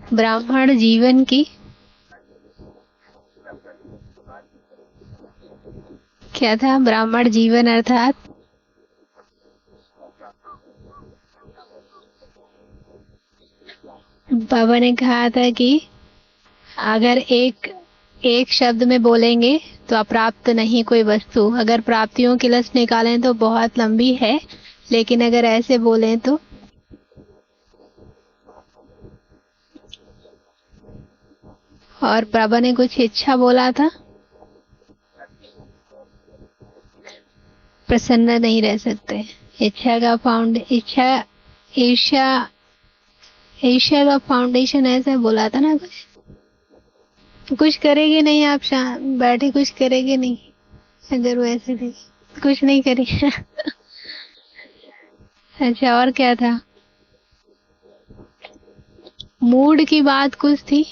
ब्राह्मण जीवन की क्या था? ब्राह्मण जीवन अर्थात बाबा ने कहा था कि अगर एक एक शब्द में बोलेंगे तो अप्राप्त नहीं कोई वस्तु। अगर प्राप्तियों की लिस्ट निकालें तो बहुत लंबी है, लेकिन अगर ऐसे बोलें तो और बाबा ने कुछ इच्छा बोला था, प्रसन्न नहीं रह सकते। इच्छा का ईर्ष्या का फाउंडेशन ऐसा बोला था ना। कुछ करेगी नहीं आप, बैठे कुछ करेगी नहीं। अगर वो ऐसे थे कुछ नहीं करेगी। अच्छा, और क्या था? मूड की बात कुछ थी।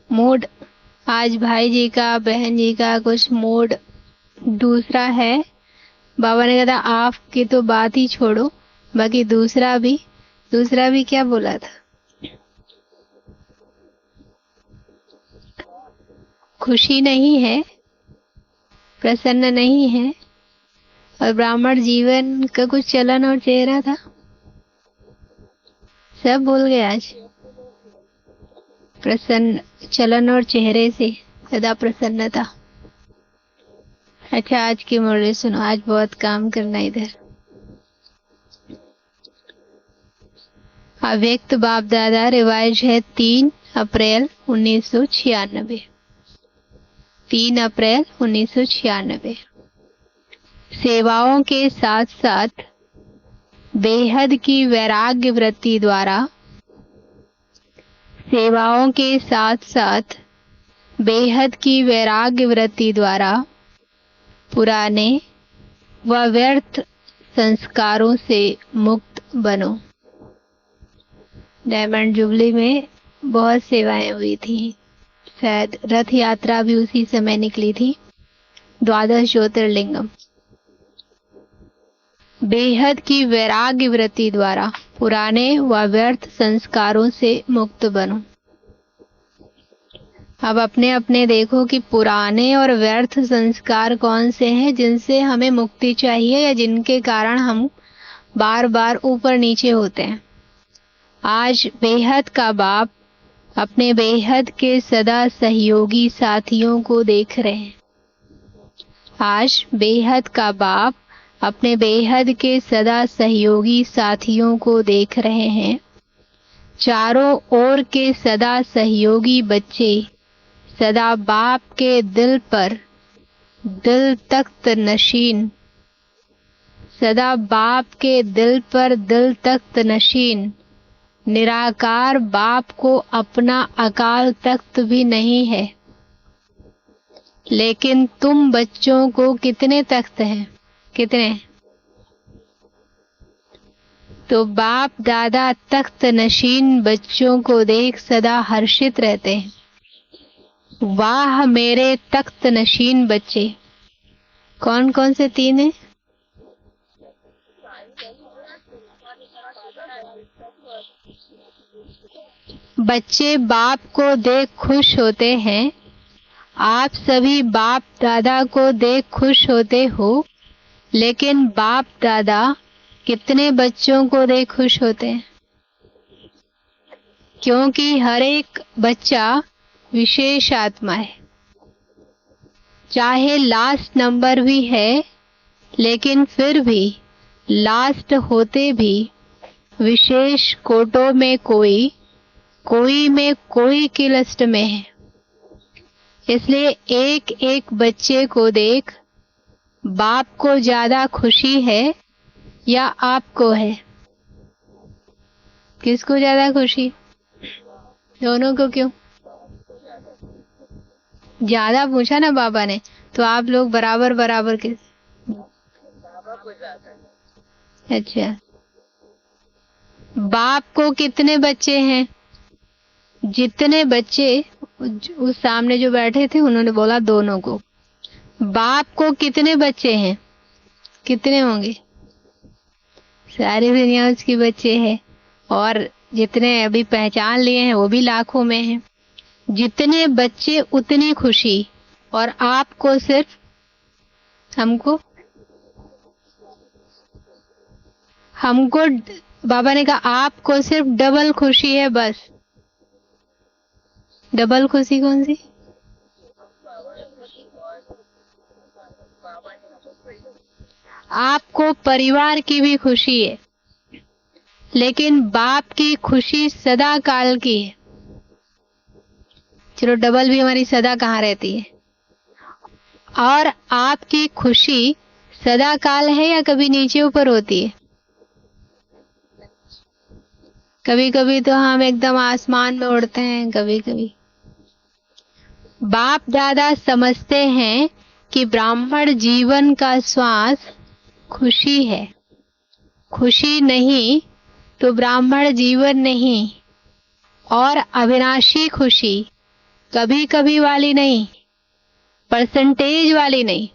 मूड आज भाई जी का, बहन जी का कुछ मूड दूसरा है। बाबा ने कहा था आपकी तो बात ही छोड़ो, बाकी दूसरा भी क्या बोला था? खुशी नहीं है, प्रसन्न नहीं है, और ब्राह्मण जीवन का कुछ चलन और चेहरा था। सब भूल गए आज। प्रसन्न चलन और चेहरे से सदा प्रसन्नता। अच्छा, आज की मुरली सुनो, आज बहुत काम करना इधर। अव्यक्त बाप दादा रिवाइज है 3 अप्रैल 1996। 3 अप्रैल 1996। सेवाओं के साथ साथ बेहद की वैराग्य वृत्ति द्वारा, सेवाओं के साथ साथ बेहद की वैराग्य वृत्ति द्वारा पुराने व व्यर्थ संस्कारों से मुक्त बनो। डायमंड जुबली में बहुत सेवाएं हुई थी, शायद रथ यात्रा भी उसी समय निकली थी। 12 ज्योतिर्लिंगम। बेहद की वैराग्य वृत्ति द्वारा पुराने व व्यर्थ संस्कारों से मुक्त बनो। अब अपने अपने देखो कि पुराने और व्यर्थ संस्कार कौन से हैं जिनसे हमें मुक्ति चाहिए या जिनके कारण हम बार बार ऊपर नीचे होते हैं। आज बेहद का बाप अपने बेहद के सदा सहयोगी साथियों को देख रहे हैं। आज बेहद का बाप अपने बेहद के सदा सहयोगी साथियों को देख रहे हैं। चारों ओर के सदा सहयोगी बच्चे सदा बाप के दिल पर दिल तख्त नशीन, सदा बाप के दिल पर दिल तख्त नशीन, निराकार बाप को अपना अकाल तख्त भी नहीं है। लेकिन तुम बच्चों को कितने तख्त हैं? कितने? तो बाप दादा तख्त नशीन बच्चों को देख सदा हर्षित रहते हैं। वाह मेरे तख्त नशीन बच्चे। कौन कौन से 3 हैं? बच्चे बाप को देख खुश होते हैं। आप सभी बाप दादा को देख खुश होते हो, लेकिन बाप दादा कितने बच्चों को देख खुश होते हैं? क्योंकि हर एक बच्चा विशेष आत्मा है। चाहे लास्ट नंबर भी है, लेकिन फिर भी लास्ट होते भी विशेष कोटों में कोई में कोई की लिस्ट में है। इसलिए एक एक बच्चे को देख बाप को ज्यादा खुशी है या आपको है? किसको ज्यादा खुशी? दोनों को। क्यों? ज्यादा पूछा ना बाबा ने, तो आप लोग बराबर बराबर के। अच्छा, बाप को कितने बच्चे हैं? जितने बच्चे उस सामने जो बैठे थे उन्होंने बोला दोनों को। बाप को कितने बच्चे हैं? कितने होंगे? सारी दुनिया उसके बच्चे हैं। और जितने अभी पहचान लिए हैं वो भी लाखों में हैं। जितने बच्चे उतनी खुशी, और आपको सिर्फ हमको बाबा ने कहा आपको सिर्फ डबल खुशी है बस। डबल खुशी कौन सी? आपको परिवार की भी खुशी है, लेकिन बाप की खुशी सदा काल की है। चलो डबल भी हमारी सदा कहाँ रहती है। और आपकी खुशी सदा काल है या कभी नीचे ऊपर होती है? कभी कभी तो हम एकदम आसमान में उड़ते हैं, कभी कभी। बाप दादा समझते हैं कि ब्राह्मण जीवन का श्वास खुशी है। खुशी नहीं तो ब्राह्मण जीवन नहीं। और अविनाशी खुशी कभी कभी वाली नहीं, परसेंटेज वाली नहीं।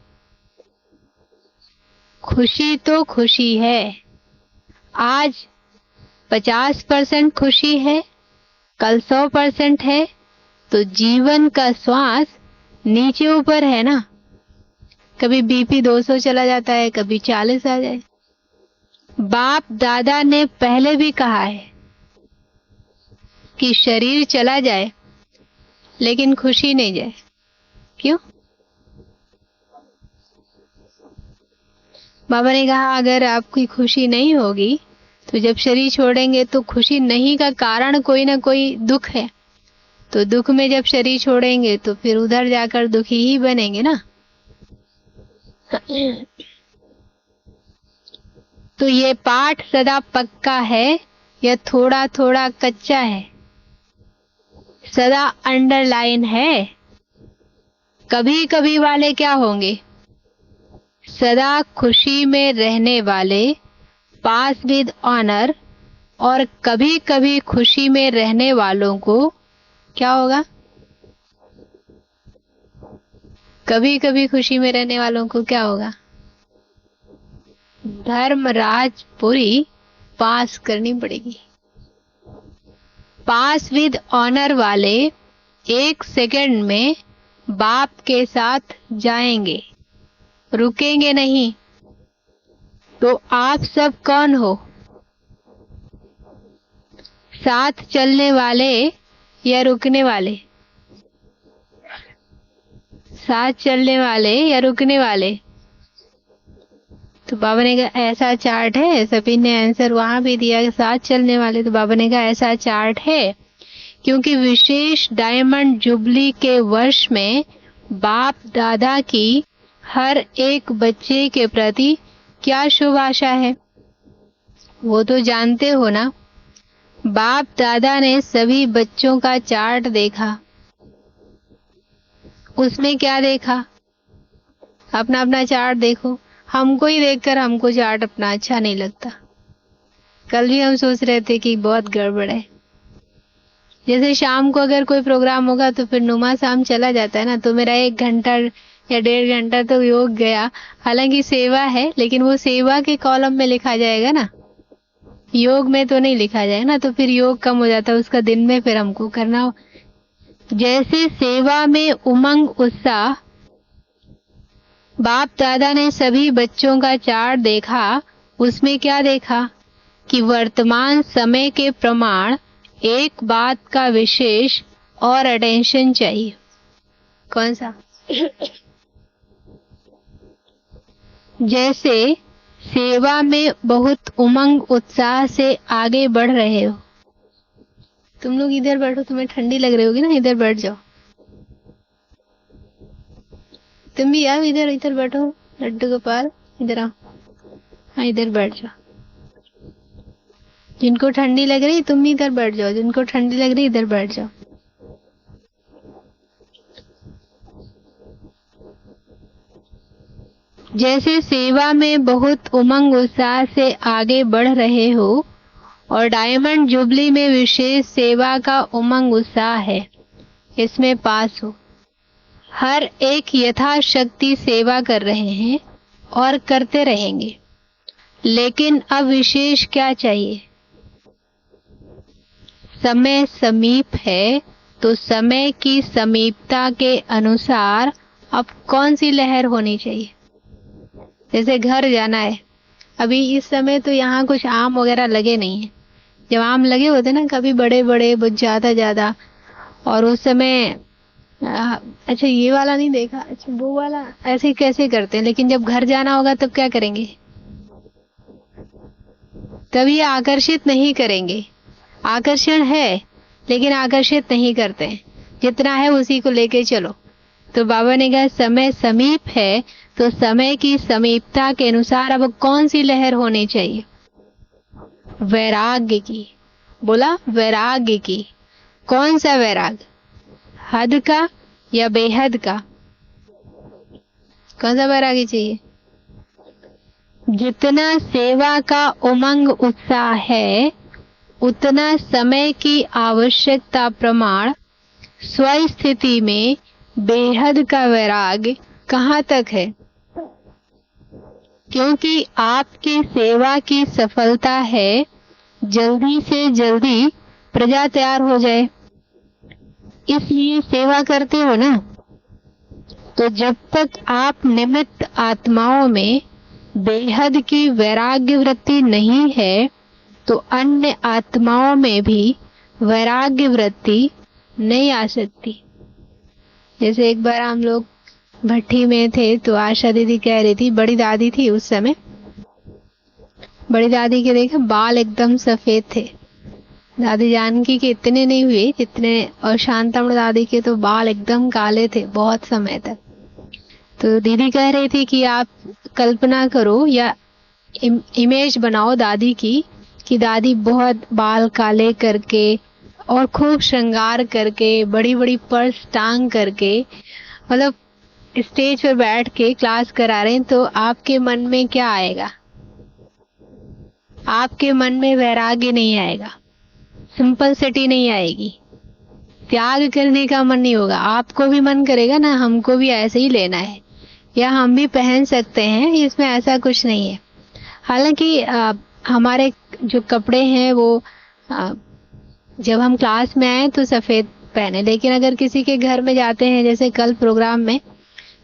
खुशी तो खुशी है। आज 50% खुशी है, कल 100% है, तो जीवन का श्वास नीचे ऊपर है ना। कभी बीपी 200 चला जाता है, कभी 40 आ जाए। बाप दादा ने पहले भी कहा है कि शरीर चला जाए लेकिन खुशी नहीं जाए। क्यों? बाबा ने कहा अगर आपकी खुशी नहीं होगी तो जब शरीर छोड़ेंगे तो खुशी नहीं का कारण कोई ना कोई दुख है, तो दुख में जब शरीर छोड़ेंगे तो फिर उधर जाकर दुखी ही बनेंगे ना। तो ये पाठ सदा पक्का है या थोड़ा थोड़ा कच्चा है? सदा अंडरलाइन है। कभी कभी वाले क्या होंगे? सदा खुशी में रहने वाले, पास विद ऑनर। और कभी कभी खुशी में रहने वालों को क्या होगा? कभी कभी खुशी में रहने वालों को क्या होगा? धर्मराज पुरी पास करनी पड़ेगी। पास विद ऑनर वाले 1 सेकंड में बाप के साथ जाएंगे, रुकेंगे नहीं। तो आप सब कौन हो? साथ चलने वाले या रुकने वाले? साथ चलने वाले या रुकने वाले? तो बाबा ने कहा ऐसा चार्ट है। सभी ने आंसर वहां भी दिया साथ चलने वाले। तो बाबा ने कहा ऐसा चार्ट है क्योंकि विशेष डायमंड जुबली के वर्ष में बाप दादा की हर एक बच्चे के प्रति क्या शुभ आशा है, वो तो जानते हो ना। बाप दादा ने सभी बच्चों का चार्ट देखा। उसमें क्या देखा? अपना अपना चार्ट देखो। हमको ही देखकर हमको चार्ट अपना अच्छा नहीं लगता। कल भी हम सोच रहे थे कि बहुत गड़बड़ है। जैसे शाम को अगर कोई प्रोग्राम होगा तो फिर नुमा शाम चला जाता है ना, तो मेरा 1 घंटा या 1.5 घंटा तो योग गया। हालांकि सेवा है, लेकिन वो सेवा के कॉलम में लिखा जाएगा ना, योग में तो नहीं लिखा जाएगा ना, तो फिर योग कम हो जाता है उसका। दिन में फिर हमको करना। जैसे सेवा में उमंग उत्साह, बाप दादा ने सभी बच्चों का चार्ट देखा। उसमें क्या देखा कि वर्तमान समय के प्रमाण एक बात का विशेष और अटेंशन चाहिए। कौन सा? जैसे सेवा में बहुत उमंग उत्साह से आगे बढ़ रहे हो। तुम लोग इधर बैठो, तुम्हें ठंडी लग रही होगी ना, इधर बैठ जाओ। तुम भी आओ इधर, इधर बैठो। लड्डू गोपाल इधर आओ। हाँ इधर बैठ जाओ। जिनको ठंडी लग रही तुम भी इधर बैठ जाओ, जिनको ठंडी लग रही इधर बैठ जाओ। जैसे सेवा में बहुत उमंग उत्साह से आगे बढ़ रहे हो और डायमंड जुबली में विशेष सेवा का उमंग उत्साह है, इसमें पास हो। हर एक यथाशक्ति सेवा कर रहे हैं और करते रहेंगे, लेकिन अब विशेष क्या चाहिए? समय समीप है तो समय की समीपता के अनुसार अब कौन सी लहर होनी चाहिए। जैसे घर जाना है, अभी इस समय तो यहाँ कुछ आम वगैरह लगे नहीं है। जब आम लगे होते ना कभी बड़े बड़े बहुत ज्यादा ज्यादा, और उस समय अच्छा ये वाला नहीं देखा, अच्छा वो वाला, ऐसे कैसे करते हैं। लेकिन जब घर जाना होगा तब क्या करेंगे, तभी आकर्षित नहीं करेंगे। आकर्षण है लेकिन आकर्षित नहीं करते हैं, जितना है उसी को लेके चलो। तो बाबा ने कहा समय समीप है तो समय की समीपता के अनुसार अब कौन सी लहर होनी चाहिए, वैराग्य की। बोला वैराग्य की। कौन सा वैराग, हद का या बेहद का, कौन सा वैराग्य चाहिए। जितना सेवा का उमंग उत्साह है उतना समय की आवश्यकता प्रमाण स्वस्थिति में बेहद का वैराग कहाँ तक है। क्योंकि आपकी सेवा की सफलता है जल्दी से जल्दी प्रजा तैयार हो जाए, इसलिए सेवा करते हो ना। तो जब तक आप निमित्त आत्माओं में बेहद की वैराग्य वृत्ति नहीं है तो अन्य आत्माओं में भी वैराग्य वृत्ति नहीं आ सकती। जैसे एक बार हम लोग भट्टी में थे तो आशा दीदी कह रही थी, बड़ी दादी थी उस समय, बड़ी दादी के देखे बाल एकदम सफेद थे। दादी जानकी के इतने नहीं हुए जितने, और शांतमण दादी के तो बाल एकदम काले थे बहुत समय तक। तो दीदी कह रही थी कि आप कल्पना करो या इमेज बनाओ दादी की, कि दादी बहुत बाल काले करके और खूब श्रृंगार करके बड़ी बड़ी पर्स टांग करके मतलब स्टेज पर बैठ के क्लास करा रहे हैं, तो आपके मन में क्या आएगा, आपके मन में वैराग्य नहीं आएगा, सिंपलिसिटी नहीं आएगी, त्याग करने का मन नहीं होगा। आपको भी मन करेगा ना हमको भी ऐसे ही लेना है या हम भी पहन सकते हैं, इसमें ऐसा कुछ नहीं है। हालांकि हमारे जो कपड़े हैं वो जब हम क्लास में आए तो सफेद पहने, लेकिन अगर किसी के घर में जाते हैं, जैसे कल प्रोग्राम में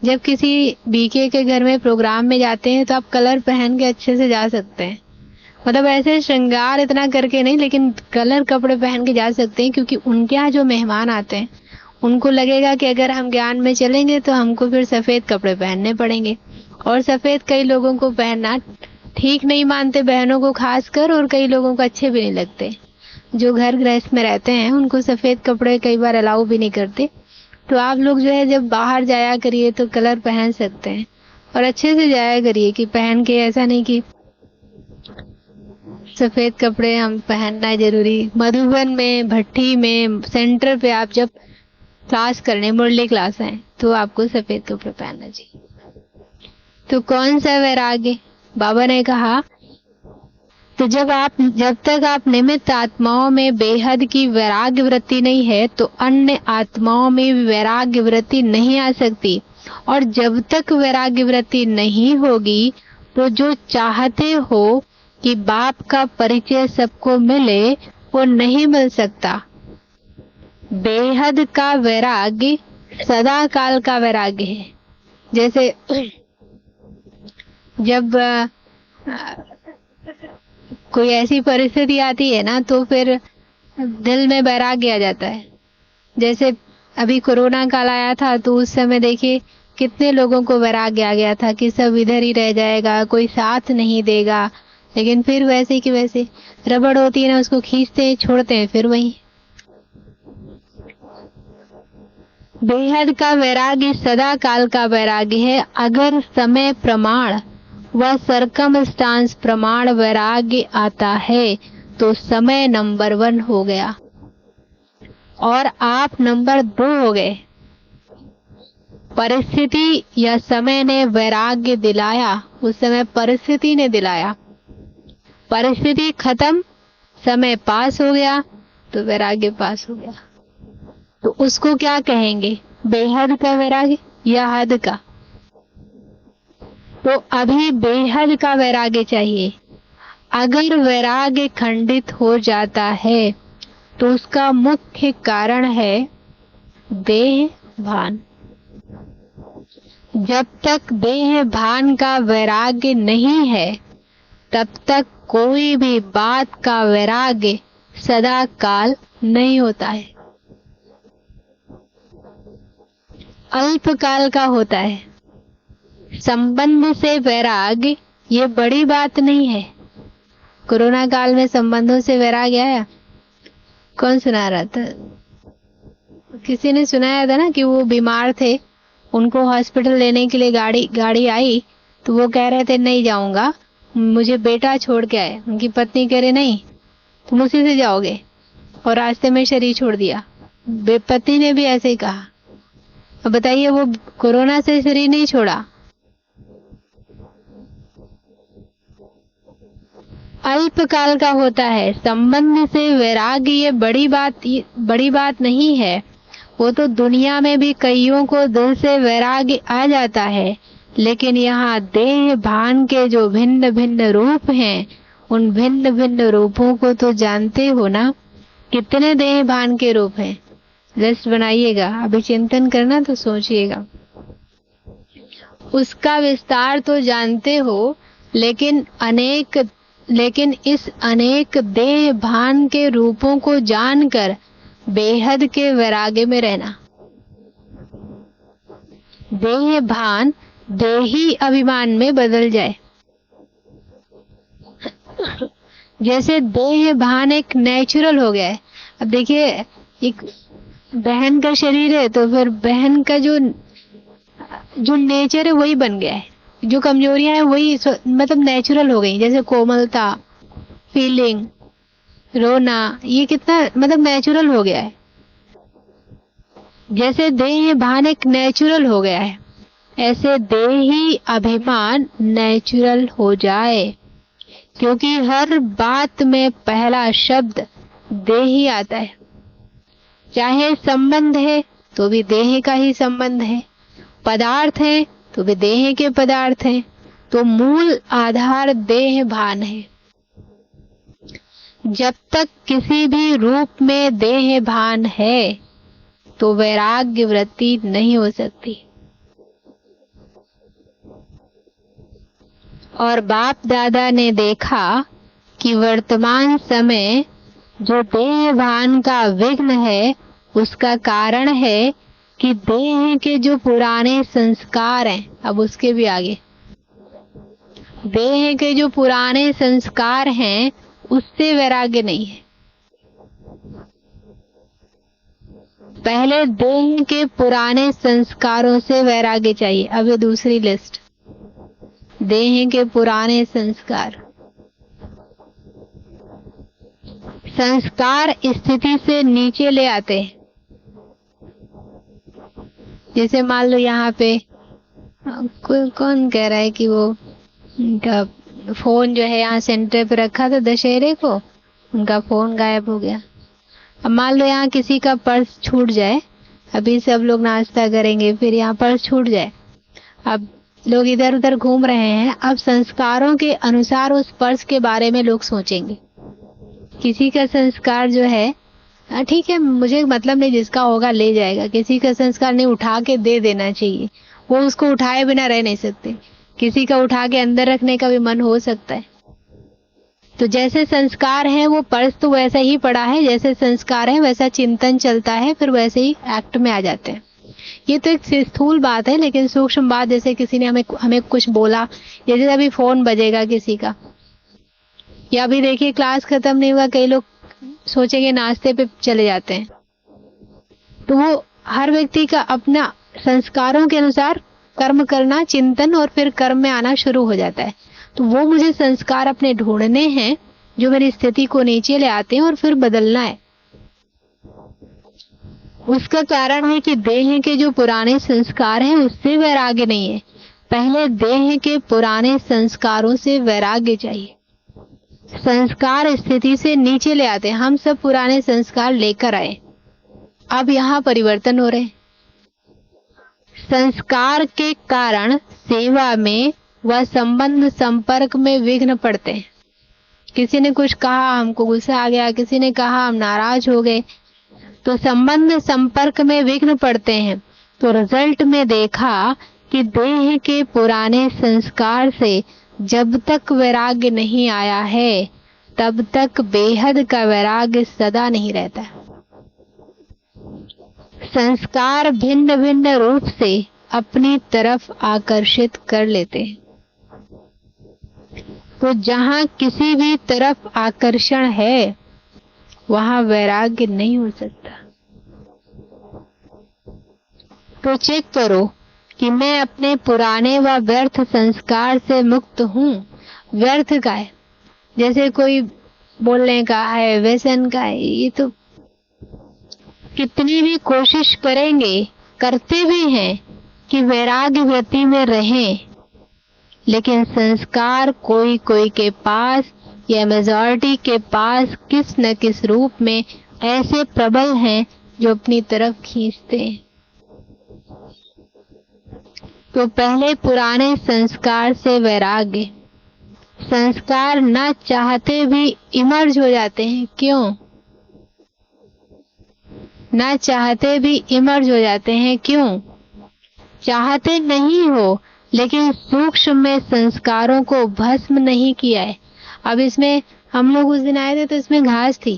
जब किसी बीके के घर में प्रोग्राम में जाते हैं तो आप कलर पहन के अच्छे से जा सकते हैं। मतलब ऐसे श्रृंगार इतना करके नहीं, लेकिन कलर कपड़े पहन के जा सकते हैं, क्योंकि उनके यहाँ जो मेहमान आते हैं उनको लगेगा कि अगर हम ज्ञान में चलेंगे तो हमको फिर सफेद कपड़े पहनने पड़ेंगे। और सफेद कई लोगों को पहनना ठीक नहीं मानते, बहनों को खासकर, और कई लोगों को अच्छे भी नहीं लगते। जो घर गृहस्थ में रहते हैं उनको सफेद कपड़े कई बार अलाउ भी नहीं करते। तो आप लोग जो है जब बाहर जाया करिए तो कलर पहन सकते हैं और अच्छे से जाया करिए, कि पहन के ऐसा नहीं कि सफेद कपड़े हम पहनना जरूरी। मधुबन में, भट्टी में, सेंटर पे आप जब क्लास करने, मुरली क्लास है, तो आपको सफेद कपड़े पहनना चाहिए। तो कौन सा वैराग्य, बाबा ने कहा तो जब तक आप निमित्त आत्माओं में बेहद की वैराग्य वृत्ति नहीं है तो अन्य आत्माओं में वैराग्य वृत्ति नहीं आ सकती। और जब तक वैराग्य वृत्ति नहीं होगी तो जो चाहते हो कि बाप का परिचय सबको मिले वो नहीं मिल सकता। बेहद का वैराग्य सदा काल का वैराग्य है। जैसे जब कोई ऐसी परिस्थिति आती है ना तो फिर दिल में वैराग्य आ जाता है। जैसे अभी कोरोना काल आया था तो उस समय देखिए कितने लोगों को वैराग्य आ गया था कि सब इधर ही रह जाएगा, कोई साथ नहीं देगा। लेकिन फिर वैसे की वैसे रबड़ होती है ना, उसको खींचते हैं छोड़ते हैं फिर वही। बेहद का वैराग्य सदा काल का वैराग्य है। अगर समय प्रमाण व सरकमस्टांस प्रमाण वैराग्य आता है तो समय नंबर 1 हो गया और आप नंबर 2 हो गए। परिस्थिति या समय ने वैराग्य दिलाया, उस समय परिस्थिति ने दिलाया। परिस्थिति खत्म, समय पास हो गया तो वैराग्य पास हो गया। तो उसको क्या कहेंगे, बेहद का वैराग्य या हद का? तो अभी बेहद का वैराग्य चाहिए। अगर वैराग्य खंडित हो जाता है तो उसका मुख्य कारण है देह भान। जब तक देह भान का वैराग्य नहीं है तब तक कोई भी बात का वैराग्य सदा काल नहीं होता है, अल्पकाल का होता है। संबंध से वैराग्य ये बड़ी बात नहीं है। कोरोना काल में संबंधों से वैराग्य आया? कौन सुना रहा था? किसी ने सुनाया था ना कि वो बीमार थे, उनको हॉस्पिटल लेने के लिए गाड़ी आई, तो वो कह रहे थे नहीं जाऊंगा, मुझे बेटा छोड़ के आए। उनकी पत्नी कह रहे नहीं तुम उसी से जाओगे, और रास्ते में शरीर छोड़ दिया। पत्नी ने भी ऐसे ही कहा। अब बताइए, वो कोरोना से शरीर नहीं छोड़ा, अल्पकाल का होता है। संबंध से वैराग्य ये बड़ी बात नहीं है। वो तो दुनिया में भी कईयों को दिल से वैराग्य आ जाता है, लेकिन यहाँ देह भान के जो भिन्न भिन्न रूप हैं, उन भिन्न भिन्न रूपों को तो जानते हो ना। कितने देह भान के रूप हैं? लिस्ट बनाइएगा, अभी चिंतन करना तो सोचिएगा। उसका विस्तार तो जानते हो, लेकिन इस अनेक देह भान के रूपों को जानकर बेहद के वैराग्य में रहना। देह भान देही अभिमान में बदल जाए। जैसे देह भान एक नेचुरल हो गया है। अब देखिए, एक बहन का शरीर है तो फिर बहन का जो नेचर है वही बन गया है, जो कमजोरियां हैं वही मतलब नेचुरल हो गई। जैसे कोमलता, फीलिंग, रोना, ये कितना मतलब नेचुरल हो गया है। जैसे देह भान एक नेचुरल हो गया है, ऐसे देही अभिमान नेचुरल हो जाए, क्योंकि हर बात में पहला शब्द देही आता है। चाहे संबंध है तो भी देह का ही संबंध है, पदार्थ है तो भी देह के पदार्थ हैं, तो मूल आधार देह भान है। जब तक किसी भी रूप में देह भान है तो वैराग्य वृत्ति नहीं हो सकती। और बाप दादा ने देखा कि वर्तमान समय जो देह भान का विघ्न है, उसका कारण है कि देह के जो पुराने संस्कार हैं, अब उसके भी आगे, देह के जो पुराने संस्कार हैं उससे वैराग्य नहीं है। पहले देह के पुराने संस्कारों से वैराग्य चाहिए। अब ये दूसरी लिस्ट, देह के पुराने संस्कार। संस्कार स्थिति से नीचे ले आते हैं। जैसे मान लो यहाँ पे कौन कह रहा है कि वो उनका फोन जो है यहाँ सेंटर पे रखा था दशहरे को, उनका फोन गायब हो गया। अब मान लो यहाँ किसी का पर्स छूट जाए, अभी सब लोग नाश्ता करेंगे, फिर यहाँ पर्स छूट जाए, अब लोग इधर उधर घूम रहे हैं। अब संस्कारों के अनुसार उस पर्स के बारे में लोग सोचेंगे। किसी का संस्कार जो है ठीक है, मुझे मतलब नहीं, जिसका होगा ले जाएगा। किसी का संस्कार नहीं, उठा के दे देना चाहिए, वो उसको उठाए बिना रह नहीं सकते। किसी का उठा के अंदर रखने का भी मन हो सकता है। तो जैसे संस्कार है, वो पर्स तो वैसा ही पड़ा है, जैसे संस्कार है वैसा चिंतन चलता है, फिर वैसे ही एक्ट में आ जाते हैं। ये तो एक स्थूल बात है, लेकिन सूक्ष्म बात, जैसे किसी ने हमें कुछ बोला, जैसे अभी फोन बजेगा किसी का, या अभी देखिए क्लास खत्म नहीं हुआ, कई लोग सोचेंगे नाश्ते पे चले जाते हैं, तो वो हर व्यक्ति का अपना संस्कारों के अनुसार कर्म करना, चिंतन और फिर कर्म में आना शुरू हो जाता है। तो वो मुझे संस्कार अपने ढूंढने हैं जो मेरी स्थिति को नीचे ले आते हैं और फिर बदलना है। उसका कारण है कि देह के जो पुराने संस्कार हैं उससे वैराग्य नहीं है। पहले देह के पुराने संस्कारों से वैराग्य चाहिए। संस्कार स्थिति से नीचे ले आते हैं। हम सब पुराने संस्कार लेकर आए, अब यहाँ परिवर्तन हो रहे हैं। संस्कार के कारण सेवा में व संबंध संपर्क में विघ्न पड़ते हैं। किसी ने कुछ कहा, हमको गुस्सा आ गया, किसी ने कहा, हम नाराज हो गए, तो संबंध संपर्क में विघ्न पड़ते हैं। तो रिजल्ट में देखा कि देह के पुराने संस्कार से जब तक वैराग्य नहीं आया है, तब तक बेहद का वैराग्य सदा नहीं रहता। संस्कार भिन्न भिन्न रूप से अपनी तरफ आकर्षित कर लेते हैं। तो जहां किसी भी तरफ आकर्षण है, वहां वैराग्य नहीं हो सकता। तो चेक करो कि मैं अपने पुराने व व्यर्थ संस्कार से मुक्त हूँ। व्यर्थ का है, जैसे कोई बोलने का है, व्यसन का है, ये तो कितनी भी कोशिश करेंगे, करते भी हैं कि वैराग्य वृत्ति में रहें, लेकिन संस्कार कोई कोई के पास या मेजॉरिटी के पास किस न किस रूप में ऐसे प्रबल हैं जो अपनी तरफ खींचते हैं। तो पहले पुराने संस्कार से वैराग्य। संस्कार न चाहते भी इमर्ज हो जाते हैं। क्यों? न चाहते भी इमर्ज हो जाते हैं। क्यों? चाहते नहीं हो, लेकिन सूक्ष्म में संस्कारों को भस्म नहीं किया है। अब इसमें हम लोग उस दिन आए थे तो इसमें घास थी,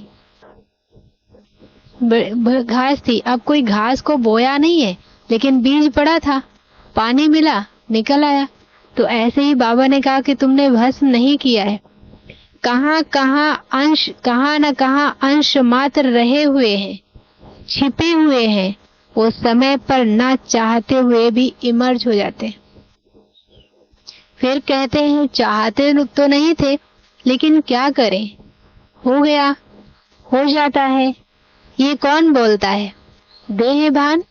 घास थी। अब कोई घास को बोया नहीं है, लेकिन बीज पड़ा था, पानी मिला, निकल आया। तो ऐसे ही बाबा ने कहा कि तुमने भस्म नहीं किया है। कहाँ न कहाँ अंश मात्र रहे हुए हैं, छिपे हुए हैं, वो समय पर ना चाहते हुए भी इमर्ज हो जाते हैं। फिर कहते हैं चाहते तो नहीं थे, लेकिन क्या करें, हो गया, हो जाता है। ये कौन बोलता है? देह भान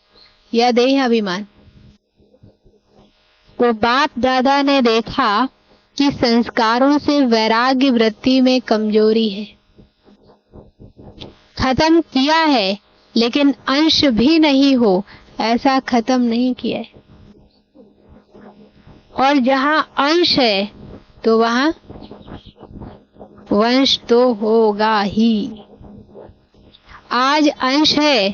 या देह अभिमान? तो बाप दादा ने देखा कि संस्कारों से वैराग्य वृत्ति में कमजोरी है। खत्म किया है, लेकिन अंश भी नहीं हो, ऐसा खत्म नहीं किया है। और जहां अंश है तो वहां वंश तो होगा ही। आज अंश है,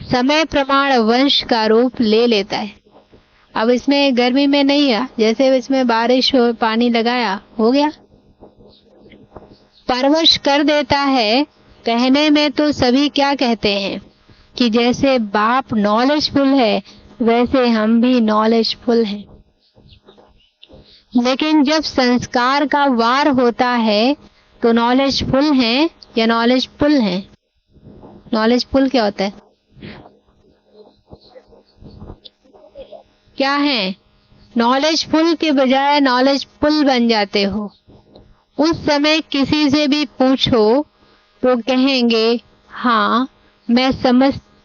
समय प्रमाण वंश का रूप ले लेता है। अब इसमें गर्मी में नहीं है, जैसे इसमें बारिश हो, पानी लगाया, हो गया, परवश कर देता है। कहने में तो सभी क्या कहते हैं कि जैसे बाप नॉलेजफुल है, वैसे हम भी नॉलेजफुल हैं। लेकिन जब संस्कार का वार होता है तो नॉलेजफुल हैं या नॉलेजफुल हैं? नॉलेजफुल क्या होता है? क्या है? नॉलेजफुल के बजाय नॉलेजफुल बन जाते हो। उस समय किसी से भी पूछो तो कहेंगे हाँ, मैं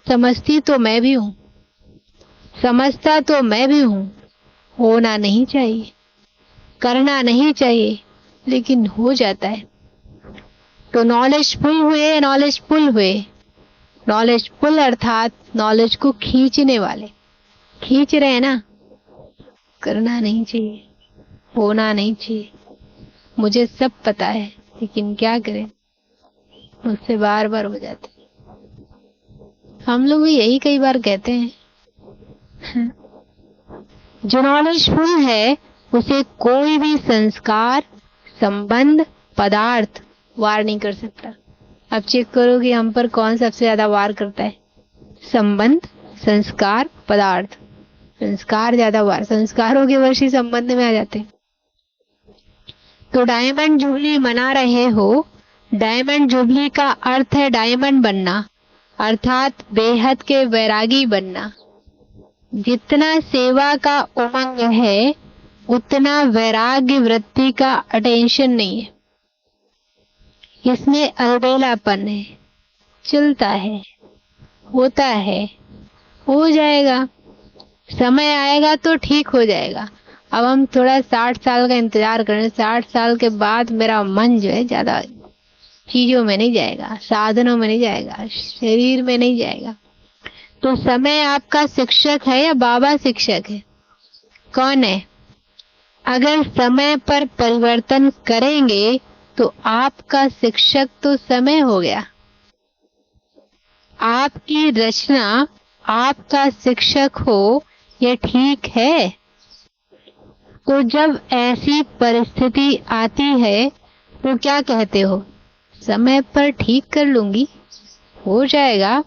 समझती तो मैं भी हूँ, समझता तो मैं भी हूँ। होना नहीं चाहिए, करना नहीं चाहिए, लेकिन हो जाता है। तो नॉलेजफुल हुए, नॉलेजफुल हुए। नॉलेजफुल अर्थात नॉलेज को खींचने वाले, खींच रहे हैं ना। करना नहीं चाहिए, होना नहीं चाहिए, मुझे सब पता है, लेकिन क्या करें, मुझसे बार बार हो जाते। हम लोग भी यही कई बार कहते हैं। जो नॉलेजफुल है उसे कोई भी संस्कार, संबंध, पदार्थ वार नहीं कर सकता। अब चेक करो कि हम पर कौन सबसे ज्यादा वार करता है? संबंध, संस्कार, पदार्थ। संस्कार ज्यादा वार, संस्कारों के वश ही संबंध में आ जाते हैं। तो डायमंड जुबली मना रहे हो। डायमंड जुबली का अर्थ है डायमंड बनना, अर्थात बेहद के वैरागी बनना। जितना सेवा का उमंग है, उतना वैराग्य वृत्ति का अटेंशन नहीं है। इसमें अलबेलापन है, चलता है, होता है, हो जाएगा, समय आएगा तो ठीक हो जाएगा। अब हम थोड़ा 60 साल का इंतजार करें, 60 साल के बाद मेरा मन जो है ज्यादा चीजों में नहीं जाएगा, साधनों में नहीं जाएगा, शरीर में नहीं जाएगा। तो समय आपका शिक्षक है या बाबा शिक्षक है? कौन है? अगर समय पर परिवर्तन करेंगे तो आपका शिक्षक तो समय हो गया। आपकी रचना आपका शिक्षक हो, ये ठीक है। तो जब ऐसी परिस्थिति आती है तो क्या कहते हो? समय पर ठीक कर लूंगी, हो जाएगा।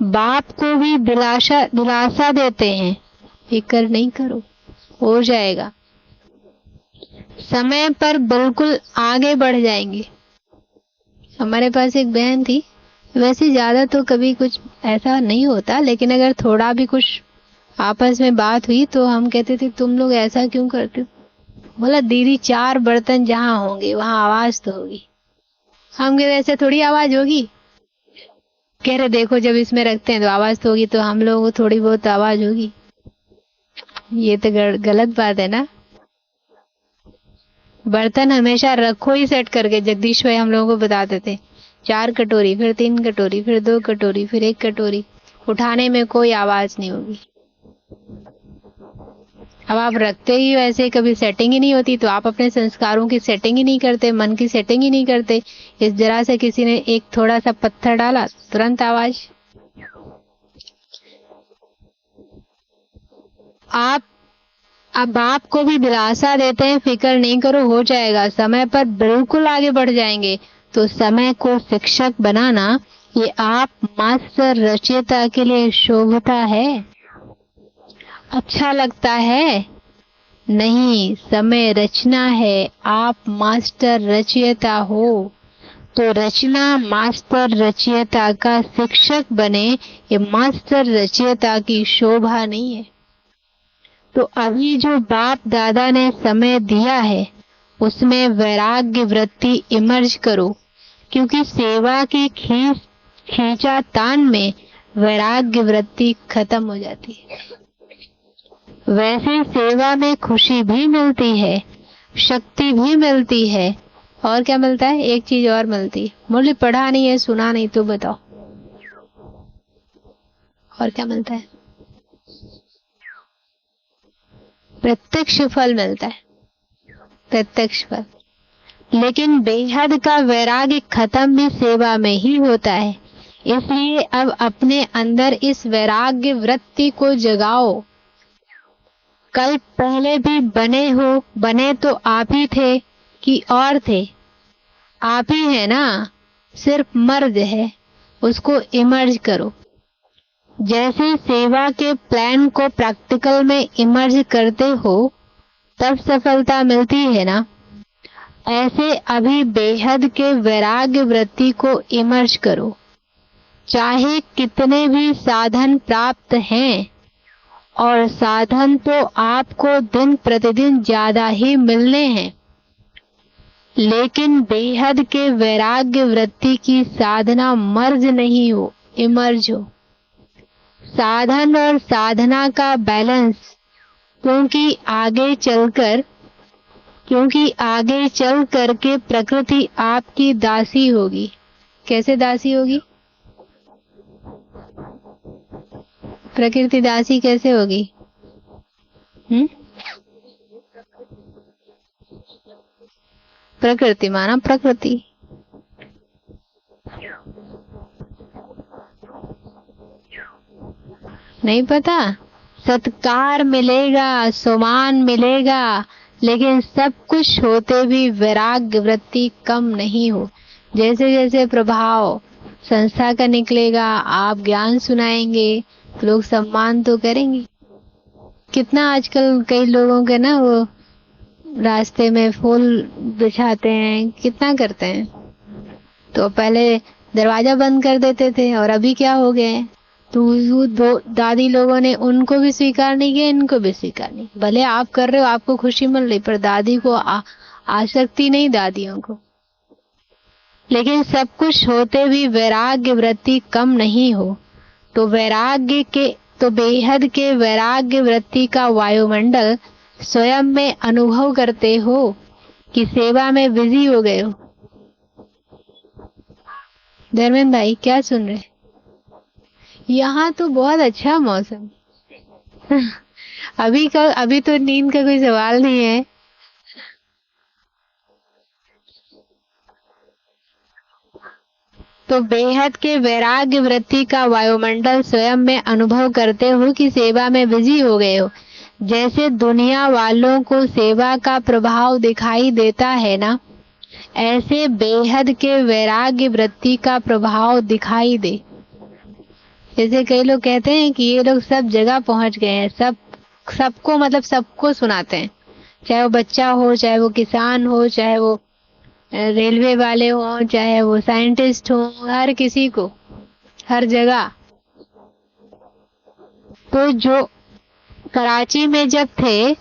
बाप को भी दिलासा देते हैं, फिक्र नहीं करो, हो जाएगा। समय पर बिल्कुल आगे बढ़ जाएंगे। हमारे पास एक बहन थी, वैसे ज्यादा तो कभी कुछ ऐसा नहीं होता, लेकिन अगर थोड़ा भी कुछ आपस में बात हुई तो हम कहते थे तुम लोग ऐसा क्यों करते हो? बोला दीदी 4 बर्तन जहाँ होंगे वहां आवाज तो होगी। हम कहते ऐसे थोड़ी आवाज होगी। कह रहे देखो जब इसमें रखते हैं तो आवाज तो होगी, तो हम लोगों को थोड़ी बहुत आवाज होगी। ये तो गलत बात है ना। बर्तन हमेशा रखो ही सेट करके। जगदीश भाई हम लोगों को बताते थे 4 कटोरी, फिर 3 कटोरी, फिर 2 कटोरी, फिर 1 कटोरी, उठाने में कोई आवाज नहीं होगी। अब आप रखते ही वैसे, कभी सेटिंग ही नहीं होती, तो आप अपने संस्कारों की सेटिंग ही नहीं करते, मन की सेटिंग ही नहीं करते। इस जरा से किसी ने एक थोड़ा सा पत्थर डाला, तुरंत आवाज। आप अब आपको भी दिलासा देते हैं, फिक्र नहीं करो, हो जाएगा। समय पर बिल्कुल आगे बढ़ जाएंगे। तो समय को शिक्षक बनाना, ये आप मास्टर रचयिता के लिए शोभता है, अच्छा लगता है? नहीं, समय रचना है, आप मास्टर रचयिता हो। तो रचना मास्टर रचयिता का शिक्षक बने, ये मास्टर रचयिता की शोभा नहीं है। तो अभी जो बाप दादा ने समय दिया है उसमें वैराग्य वृत्ति इमर्ज करो, क्योंकि सेवा की खींचातान में वैराग्य वृत्ति खत्म हो जाती है। वैसे सेवा में खुशी भी मिलती है, शक्ति भी मिलती है, और क्या मिलता है? एक चीज और मिलती है। मुरली पढ़ा नहीं है, सुना नहीं, तो बताओ और क्या मिलता है? प्रत्यक्ष फल मिलता है, प्रत्यक्ष फल। लेकिन बेहद का वैराग्य खत्म भी सेवा में ही होता है। इसलिए अब अपने अंदर इस वैराग्य वृत्ति को जगाओ। कल पहले भी बने तो आप ही थे कि और थे? आप ही है ना, सिर्फ मर्ज है, उसको इमर्ज करो। जैसे सेवा के प्लान को प्रैक्टिकल में इमर्ज करते हो तब सफलता मिलती है ना, ऐसे अभी बेहद के वैराग्य वृत्ति को इमर्ज करो। चाहे कितने भी साधन प्राप्त हैं, और साधन तो आपको दिन प्रतिदिन ज्यादा ही मिलने हैं, लेकिन बेहद के वैराग्य वृत्ति की साधना मर्ज नहीं हो, इमर्ज हो। साधन और साधना का बैलेंस, क्योंकि आगे चल करके प्रकृति आपकी दासी होगी। कैसे दासी होगी? प्रकृति दासी कैसे होगी? प्रकृति माना प्रकृति। नहीं पता? सत्कार मिलेगा, सम्मान मिलेगा, लेकिन सब कुछ होते भी वैराग्य वृत्ति कम नहीं हो। जैसे जैसे प्रभाव संस्था का निकलेगा, आप ज्ञान सुनाएंगे, लोग सम्मान तो करेंगे। कितना आजकल कई लोगों के ना वो रास्ते में फूल बिछाते हैं, कितना करते हैं। तो पहले दरवाजा बंद कर देते थे, और अभी क्या हो गए? तो दादी लोगों ने उनको भी स्वीकार नहीं किया, इनको भी स्वीकार नहीं। भले आप कर रहे हो, आपको खुशी मिल रही, पर दादी को आसक्ति नहीं, दादियों को। लेकिन सब कुछ होते भी वैराग्य वृत्ति कम नहीं हो। तो बेहद के वैराग्य वृत्ति का वायुमंडल स्वयं में अनुभव करते हो कि सेवा में बिजी हो गए हो। धर्मेंद्र भाई क्या सुन रहे? यहाँ तो बहुत अच्छा मौसम। अभी तो नींद का कोई सवाल नहीं है। तो बेहद के वैराग्य वृत्ति का वायुमंडल स्वयं में अनुभव करते हो कि सेवा में बिजी हो गए हो। जैसे दुनिया वालों को सेवा का प्रभाव दिखाई देता है ना, ऐसे बेहद के वैराग्य वृत्ति का प्रभाव दिखाई दे। जैसे कई लोग कहते हैं कि ये लोग सब जगह पहुंच गए हैं, सबको मतलब सबको सुनाते हैं, चाहे वो बच्चा हो, चाहे वो किसान हो, चाहे वो रेलवे वाले हो, चाहे वो साइंटिस्ट हो, हर किसी को, हर जगह। तो जो कराची में जब थे,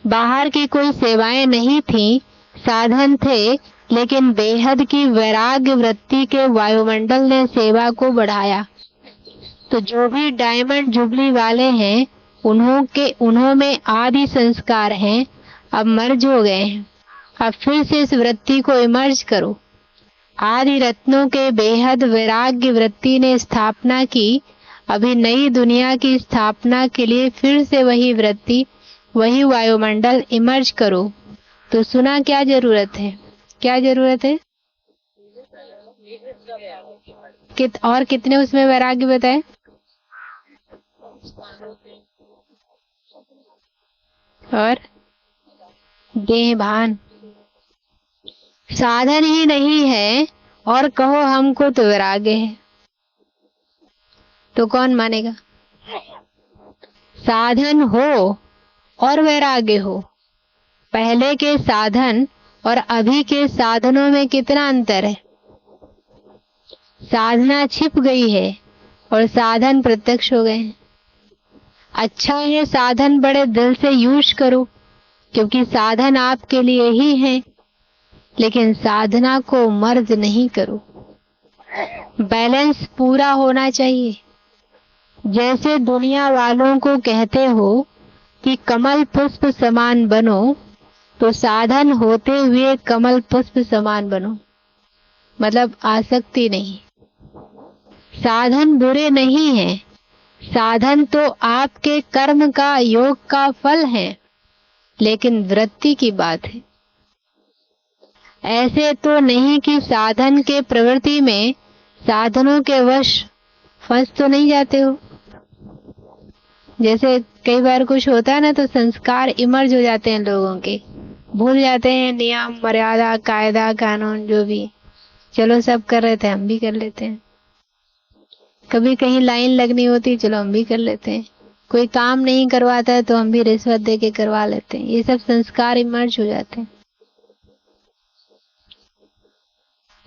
बाहर की कोई सेवाएं नहीं थी, साधन थे, लेकिन बेहद की वैराग्य वृत्ति के वायुमंडल ने सेवा को बढ़ाया। तो जो भी डायमंड जुबली वाले हैं, उन्हों में आदि संस्कार हैं, अब मर्ज हो गए हैं। अब फिर से इस वृत्ति को इमर्ज करो। आदि रत्नों के बेहद वैराग्य वृत्ति ने स्थापना की, अभी नई दुनिया की स्थापना के लिए फिर से वही वृत्ति, वही वायुमंडल इमर्ज करो। तो सुना क्या जरूरत है, क्या जरूरत है? और कितने उसमें वैराग्य बताए? और देह भान, साधन ही नहीं है और कहो हमको तो वैराग्य है, तो कौन मानेगा? साधन हो और वैराग्य हो। पहले के साधन और अभी के साधनों में कितना अंतर है? साधना छिप गई है और साधन प्रत्यक्ष हो गए हैं। अच्छा है साधन बड़े दिल से यूज करो, क्योंकि साधन आपके लिए ही है, लेकिन साधना को मर्ज नहीं करो। बैलेंस पूरा होना चाहिए। जैसे दुनिया वालों को कहते हो कि कमल पुष्प समान बनो, तो साधन होते हुए कमल पुष्प समान बनो, मतलब आसक्ति नहीं। साधन बुरे नहीं हैं, साधन तो आपके कर्म का, योग का फल है, लेकिन वृत्ति की बात है। ऐसे तो नहीं कि साधन के प्रवृत्ति में साधनों के वश फंस तो नहीं जाते हो। जैसे कई बार कुछ होता है ना, तो संस्कार इमर्ज हो जाते हैं लोगों के, भूल जाते हैं नियम मर्यादा कायदा कानून जो भी, चलो सब कर रहे थे हम भी कर लेते हैं। कभी कहीं लाइन लगनी होती, चलो हम भी कर लेते हैं। कोई काम नहीं करवाता है तो हम भी रिश्वत दे के करवा लेते हैं। ये सब संस्कार इमर्ज हो जाते हैं।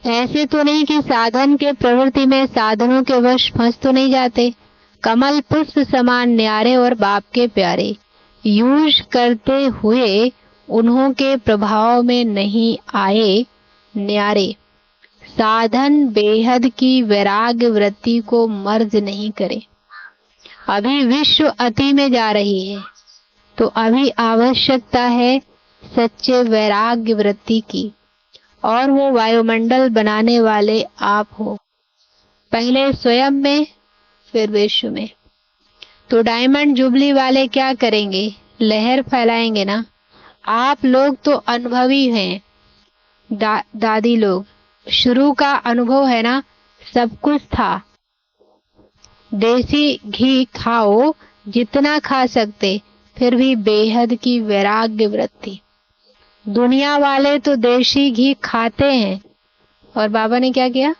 ऐसे तो नहीं कि साधन के प्रवृत्ति में साधनों के वश फंस तो नहीं जाते। कमल पुष्प समान न्यारे और बाप के प्यारे, यूज करते हुए उन्हों के प्रभाव में नहीं आए न्यारे। साधन बेहद की वैराग्य वृत्ति को मर्ज नहीं करे। अभी विश्व अति में जा रही है, तो अभी आवश्यकता है सच्चे वैराग्य वृत्ति की, और वो वायुमंडल बनाने वाले आप हो, पहले स्वयं में फिर विश्व में। तो डायमंड जुबली वाले क्या करेंगे? लहर फैलाएंगे ना। आप लोग तो अनुभवी हैं, दादी लोग, शुरू का अनुभव है ना, सब कुछ था। देसी घी खाओ जितना खा सकते, फिर भी बेहद की वैराग्य वृत्ति। दुनिया वाले तो देसी घी खाते हैं, और बाबा ने क्या किया?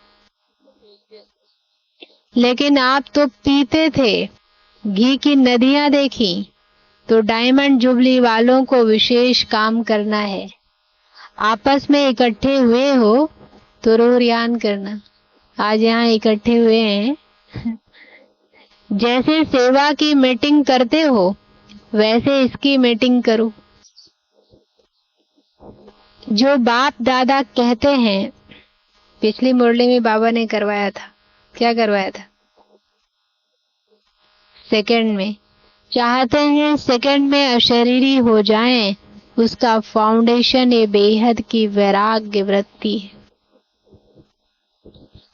लेकिन आप तो पीते थे, घी की नदियां देखी। तो डायमंड जुबली वालों को विशेष काम करना है। आपस में इकट्ठे हुए हो तो रोरियान करना। आज यहाँ इकट्ठे हुए हैं जैसे सेवा की मीटिंग करते हो, वैसे इसकी मीटिंग करो। जो बाप दादा कहते हैं, पिछली मुरली में बाबा ने करवाया था, क्या करवाया था? सेकंड में चाहते हैं सेकंड में अशरीरी हो जाएं, उसका फाउंडेशन ये बेहद की वैराग्य वृत्ति है।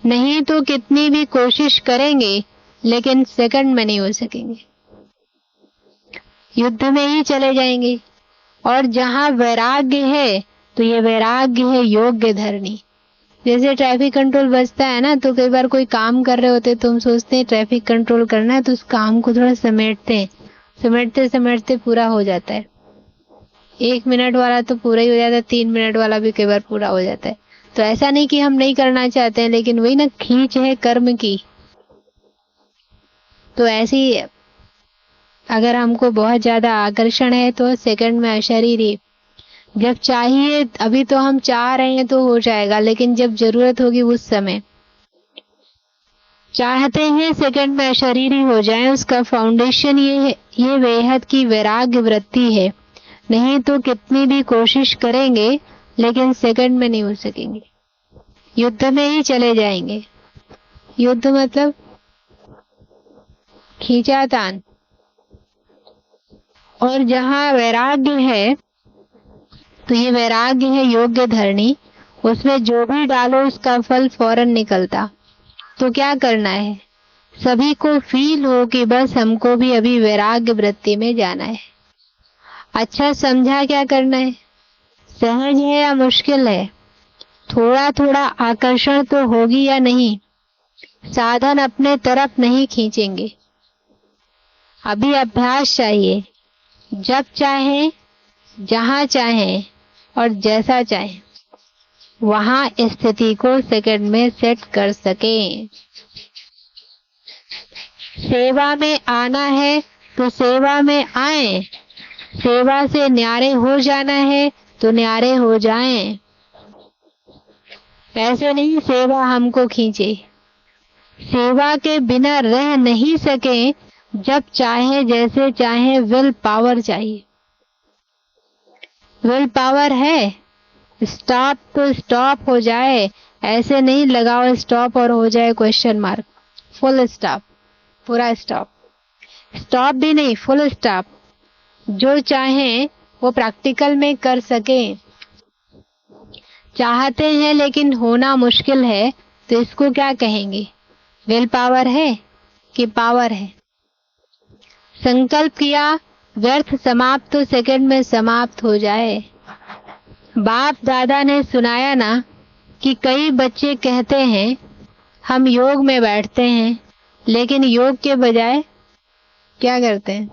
नहीं तो कितनी भी कोशिश करेंगे, लेकिन सेकंड में नहीं हो सकेंगे, युद्ध में ही चले जाएंगे। और जहां वैराग्य है, तो ये वैराग्य है योग्य धरनी। जैसे ट्रैफिक कंट्रोल बचता है ना, तो कई बार कोई काम कर रहे होते तो हम सोचते हैं ट्रैफिक कंट्रोल करना है, तो उस काम को थोड़ा समेटते हैं, समेटते समेटते पूरा हो जाता है। 1 मिनट वाला तो पूरा ही हो जाता है, 3 मिनट वाला भी कई बार पूरा हो जाता है। तो ऐसा नहीं कि हम नहीं करना चाहते हैं, लेकिन वही ना, खींच है कर्म की। तो ऐसी अगर हमको बहुत ज्यादा आकर्षण है तो सेकंड में अशरीरी, जब चाहिए, अभी तो हम चाह रहे हैं तो हो जाएगा, लेकिन जब जरूरत होगी उस समय। चाहते हैं सेकंड में अशरीरी हो जाए, उसका फाउंडेशन ये बेहद की वैराग्य वृत्ति है। नहीं तो कितनी भी कोशिश करेंगे लेकिन सेकंड में नहीं हो सकेंगे, युद्ध में ही चले जाएंगे। युद्ध मतलब खींचातान। और जहाँ वैराग्य है, तो ये वैराग्य है योग्य धरणी, उसमें जो भी डालो उसका फल फौरन निकलता। तो क्या करना है, सभी को फील हो कि बस हमको भी अभी वैराग्य वृत्ति में जाना है। अच्छा समझा क्या करना है? सहज है या मुश्किल है? थोड़ा थोड़ा आकर्षण तो होगी या नहीं? साधन अपने तरफ नहीं खींचेंगे, अभी अभ्यास चाहिए। जब चाहे, जहां चाहे और जैसा चाहे वहां स्थिति को सेकंड में सेट कर सकें। सेवा में आना है तो सेवा में आए, सेवा से न्यारे हो जाना है तो न्यारे हो जाएं। ऐसे नहीं सेवा हमको खींचे, सेवा के बिना रह नहीं सके। जब चाहे जैसे चाहे, विल पावर चाहिए। विल पावर है, स्टॉप तो स्टॉप हो जाए, ऐसे नहीं लगाओ स्टॉप और हो जाए क्वेश्चन मार्क। फुल स्टॉप, पूरा स्टॉप, स्टॉप भी नहीं, फुल स्टॉप। जो चाहे वो प्रैक्टिकल में कर सके। चाहते हैं लेकिन होना मुश्किल है, तो इसको क्या कहेंगे? विल पावर है कि पावर है? संकल्प किया, व्यर्थ समाप्त तो सेकंड में समाप्त हो जाए। बाप दादा ने सुनाया ना कि कई बच्चे कहते हैं हम योग में बैठते हैं, लेकिन योग के बजाय क्या करते हैं?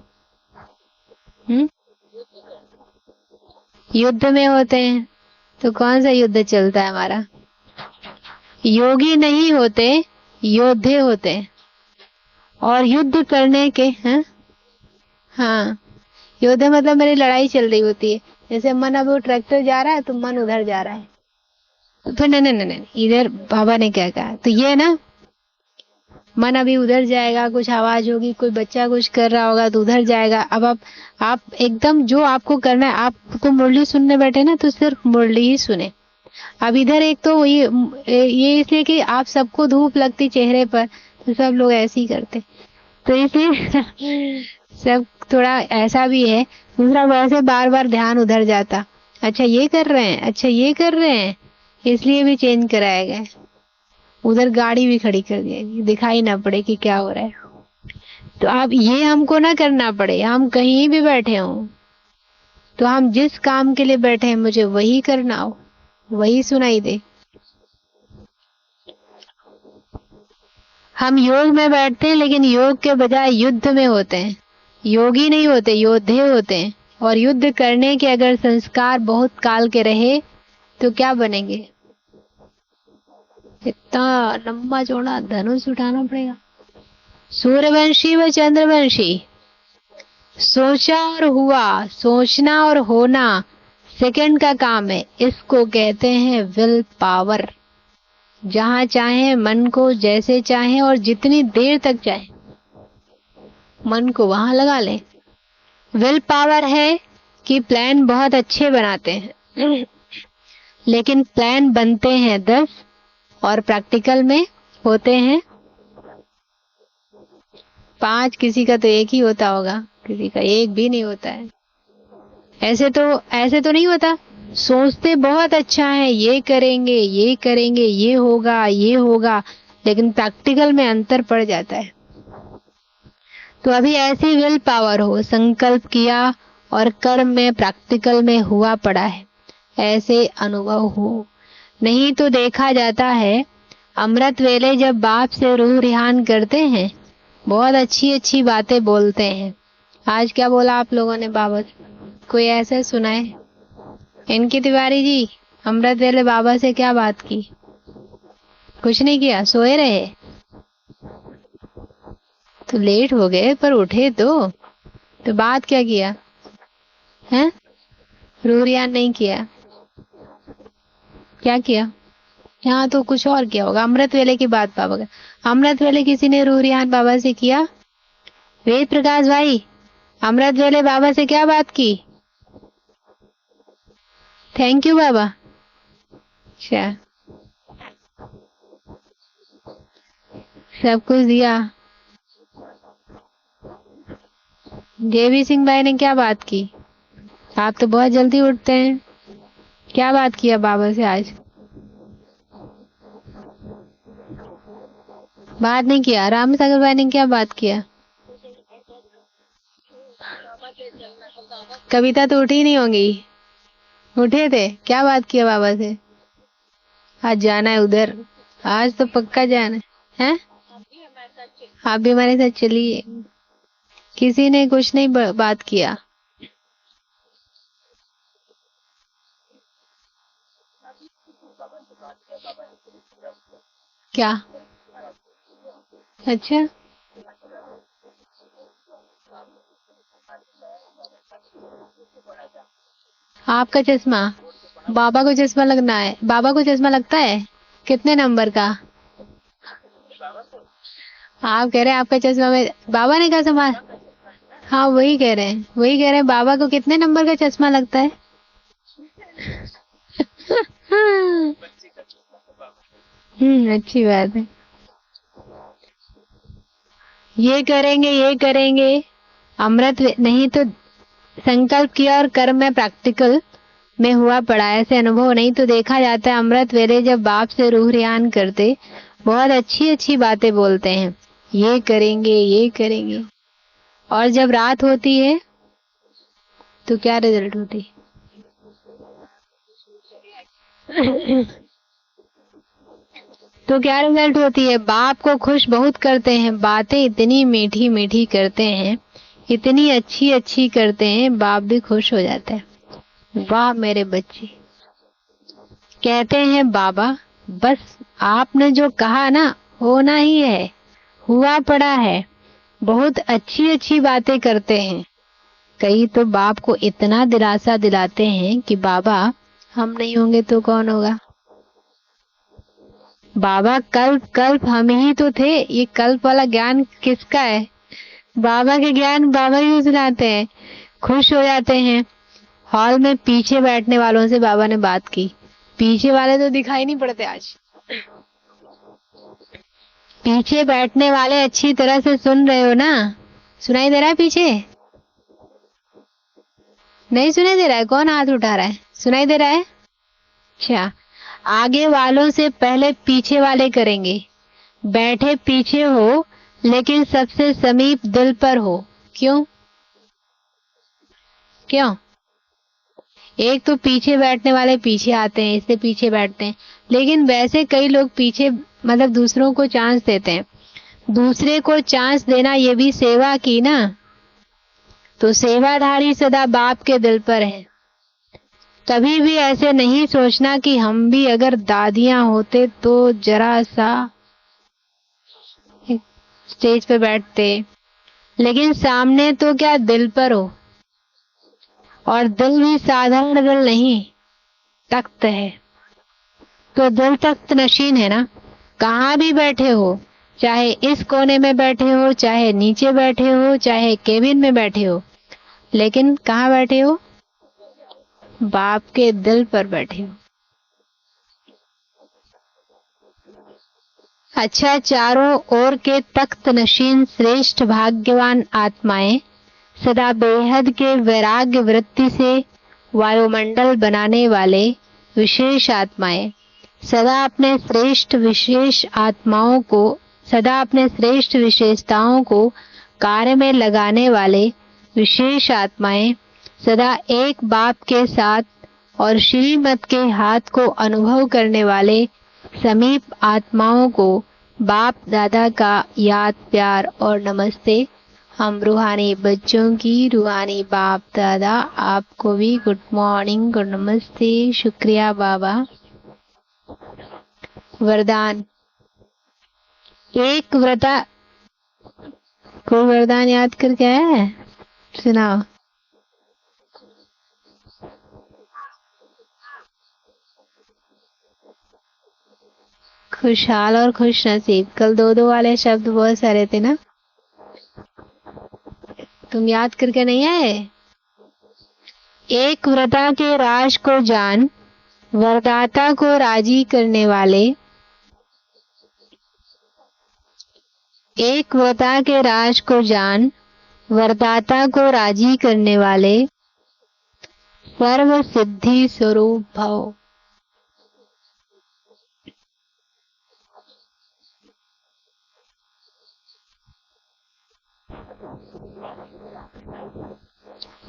युद्ध में होते हैं। तो कौन सा युद्ध चलता है हमारा? योगी नहीं होते, योद्धे होते हैं। और युद्ध करने के हैं, हाँ, योद्धे मतलब मेरी लड़ाई चल रही होती है। जैसे मन अब वो ट्रैक्टर जा रहा है तो मन उधर जा रहा है, तो नहीं नहीं नहीं, इधर बाबा ने क्या कहा, तो ये ना मन अभी उधर जाएगा, कुछ आवाज होगी, कोई बच्चा कुछ कर रहा होगा तो उधर जाएगा। अब आप एकदम जो आपको करना है, आपको मुरली सुनने बैठे ना तो सिर्फ मुरली ही सुने। अब इधर एक तो ये इसलिए कि आप सबको धूप लगती चेहरे पर, तो सब लोग ऐसे ही करते, तो इसलिए सब थोड़ा ऐसा भी है। दूसरा, वैसे बार बार ध्यान उधर जाता, अच्छा ये कर रहे हैं, अच्छा ये कर रहे हैं, इसलिए भी चेंज कराया गया। उधर गाड़ी भी खड़ी कर दी, दिखाई ना पड़े कि क्या हो रहा है। तो अब ये हमको ना करना पड़े, हम कहीं भी बैठे हों, तो हम जिस काम के लिए बैठे हैं मुझे वही करना हो, वही सुनाई दे। हम योग में बैठते हैं, लेकिन योग के बजाय युद्ध में होते हैं। योगी नहीं होते, योद्धे होते हैं। और युद्ध करने के अगर संस्कार बहुत काल के रहे तो क्या बनेंगे? इतना लंबा चौड़ा धनुष उठाना पड़ेगा। सूर्यवंशी व चंद्रवंशी, सोचा और हुआ, सोचना और होना सेकंड का काम है। इसको कहते हैं विल पावर। जहां चाहे मन को, जैसे चाहे और जितनी देर तक चाहे मन को वहां लगा ले। विल पावर है कि प्लान बहुत अच्छे बनाते हैं, लेकिन प्लान बनते हैं 10 और प्रैक्टिकल में होते हैं 5। किसी का तो एक ही होता होगा, किसी का एक भी नहीं होता है। ऐसे तो नहीं होता। सोचते बहुत अच्छा है, ये करेंगे, ये करेंगे, ये होगा, ये होगा, लेकिन प्रैक्टिकल में अंतर पड़ जाता है। तो अभी ऐसी विल पावर हो, संकल्प किया और कर्म में प्रैक्टिकल में हुआ पड़ा है, ऐसे अनुभव हो। नहीं तो देखा जाता है अमृत वेले जब बाप से रूह रिहान करते हैं, बहुत अच्छी अच्छी बातें बोलते हैं। आज क्या बोला आप लोगों ने बाबा से? कोई ऐसे सुनाए? इनकी तिवारी जी, अमृत वेले बाबा से क्या बात की? कुछ नहीं किया, सोए रहे। तो लेट हो गए पर उठे तो बात क्या किया है? रूह रिहान नहीं किया, क्या किया? यहाँ तो कुछ और किया होगा। अमृत वेले की बात बाबा का, अमृत वेले किसी ने रूह रिहान बाबा से किया? वेद प्रकाश भाई, अमृत वेले बाबा से क्या बात की? थैंक यू बाबा। अच्छा, सब कुछ दिया। जेवी सिंह भाई ने क्या बात की? आप तो बहुत जल्दी उठते हैं, क्या बात किया बाबा से आज? बात नहीं किया। राम सागर भाई ने क्या बात किया? कविता तो उठी नहीं होंगी, उठे थे, क्या बात किया बाबा से? आज जाना है उधर, आज तो पक्का जाना है? आप भी हमारे साथ चलिए। किसी ने कुछ नहीं बात किया। क्या? अच्छा, आपका चश्मा, बाबा को चश्मा लगना है। बाबा को चश्मा लगता है? कितने नंबर का? आप कह रहे हैं आपका चश्मा में बाबा ने कहा संभाल। हाँ वही कह रहे हैं, वही कह रहे हैं, बाबा को कितने नंबर का चश्मा लगता है? अच्छी बात है। ये करेंगे, ये करेंगे, अमृत नहीं तो संकल्प किया और कर्म में प्रैक्टिकल में हुआ पड़ा, ऐसे अनुभव नहीं तो देखा जाता है अमृत वेले जब बाप से रूह रिहान करते, बहुत अच्छी अच्छी बातें बोलते हैं, ये करेंगे, ये करेंगे, और जब रात होती है तो क्या रिजल्ट होती है? तो क्या रिजल्ट होती है? बाप को खुश बहुत करते हैं, बातें इतनी मीठी मीठी करते हैं, इतनी अच्छी अच्छी करते हैं, बाप भी खुश हो जाते हैं। वाह मेरे बच्चे, कहते हैं बाबा बस आपने जो कहा ना होना ही है, हुआ पड़ा है। बहुत अच्छी अच्छी बातें करते हैं। कई तो बाप को इतना दिलासा दिलाते हैं कि बाबा हम नहीं होंगे तो कौन होगा? बाबा कल्प कल्प हम ही तो थे। ये कल्प वाला ज्ञान किसका है? बाबा के ज्ञान बाबा ही सुनाते हैं। खुश हो जाते हैं। हॉल में पीछे बैठने वालों से बाबा ने बात की। पीछे वाले तो दिखाई नहीं पड़ते आज। पीछे बैठने वाले अच्छी तरह से सुन रहे हो ना? सुनाई दे रहा है पीछे? नहीं सुनाई दे रहा है? कौन हाथ उठा रहा है? सुनाई दे रहा है? अच्छा, आगे वालों से पहले पीछे वाले करेंगे। बैठे पीछे हो लेकिन सबसे समीप दिल पर हो। क्यों? क्यों? एक तो पीछे बैठने वाले पीछे आते हैं, इससे पीछे बैठते हैं, लेकिन वैसे कई लोग पीछे मतलब दूसरों को चांस देते हैं। दूसरे को चांस देना ये भी सेवा की ना, तो सेवाधारी सदा बाप के दिल पर है। कभी भी ऐसे नहीं सोचना कि हम भी अगर दादियां होते तो जरा सा स्टेज पे बैठते, लेकिन सामने तो क्या दिल पर हो, और दिल भी साधारण दिल नहीं, तख्त है। तो दिल तख्त नशीन है ना। कहाँ भी बैठे हो, चाहे इस कोने में बैठे हो, चाहे नीचे बैठे हो, चाहे केबिन में बैठे हो, लेकिन कहाँ बैठे हो? बाप के दिल पर बैठे हो। अच्छा, चारों ओर के तख्त नशीन श्रेष्ठ भाग्यवान आत्माएं सदा बेहद के वैराग्य वृत्ति से वायुमंडल बनाने वाले विशेष आत्माएं, सदा अपने श्रेष्ठ विशेष आत्माओं को, सदा अपने श्रेष्ठ विशेषताओं को कार्य में लगाने वाले विशेष आत्माएं, सदा एक बाप के साथ और श्रीमत के हाथ को अनुभव करने वाले समीप आत्माओं को बाप दादा का याद प्यार और नमस्ते। हम रूहानी बच्चों की रूहानी बाप दादा आपको भी गुड मॉर्निंग, गुड नमस्ते, शुक्रिया बाबा। वरदान। एक व्रता, कोई वरदान याद करके आया है? सुनाओ। खुशहाल और खुश नसीब। कल दो दो वाले शब्द बहुत सारे थे ना, तुम याद करके नहीं आए? एक व्रता के राज को जान, वरदाता को राजी करने वाले। एक व्रता के राज को जान, वरदाता को राजी करने वाले, सर्व सिद्धि स्वरूप भव।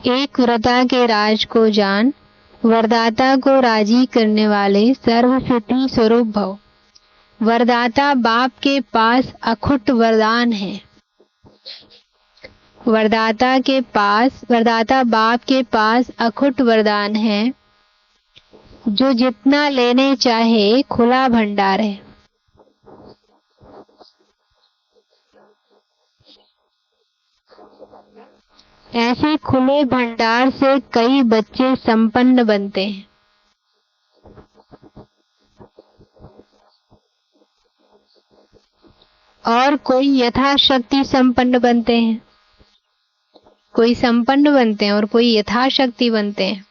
एक व्रता के राज को जान, वरदाता को राजी करने वाले, सर्व सिद्धि स्वरूप भव। वरदाता बाप के पास अखुट वरदान है। वरदाता बाप के पास अखुट वरदान है। जो जितना लेने चाहे खुला भंडार है। ऐसे खुले भंडार से कई बच्चे संपन्न बनते हैं और कोई यथाशक्ति संपन्न बनते हैं। कोई संपन्न बनते हैं और कोई यथाशक्ति बनते हैं।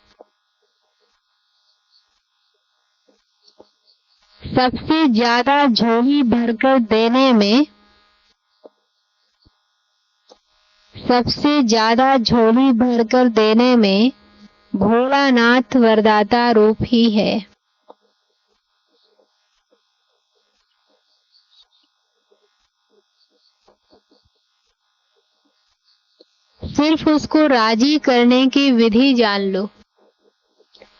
सबसे ज्यादा झोली भरकर देने में, सबसे ज्यादा झोली भरकर देने में भोलानाथ वरदाता रूप ही है। सिर्फ उसको राजी करने की विधि जान लो।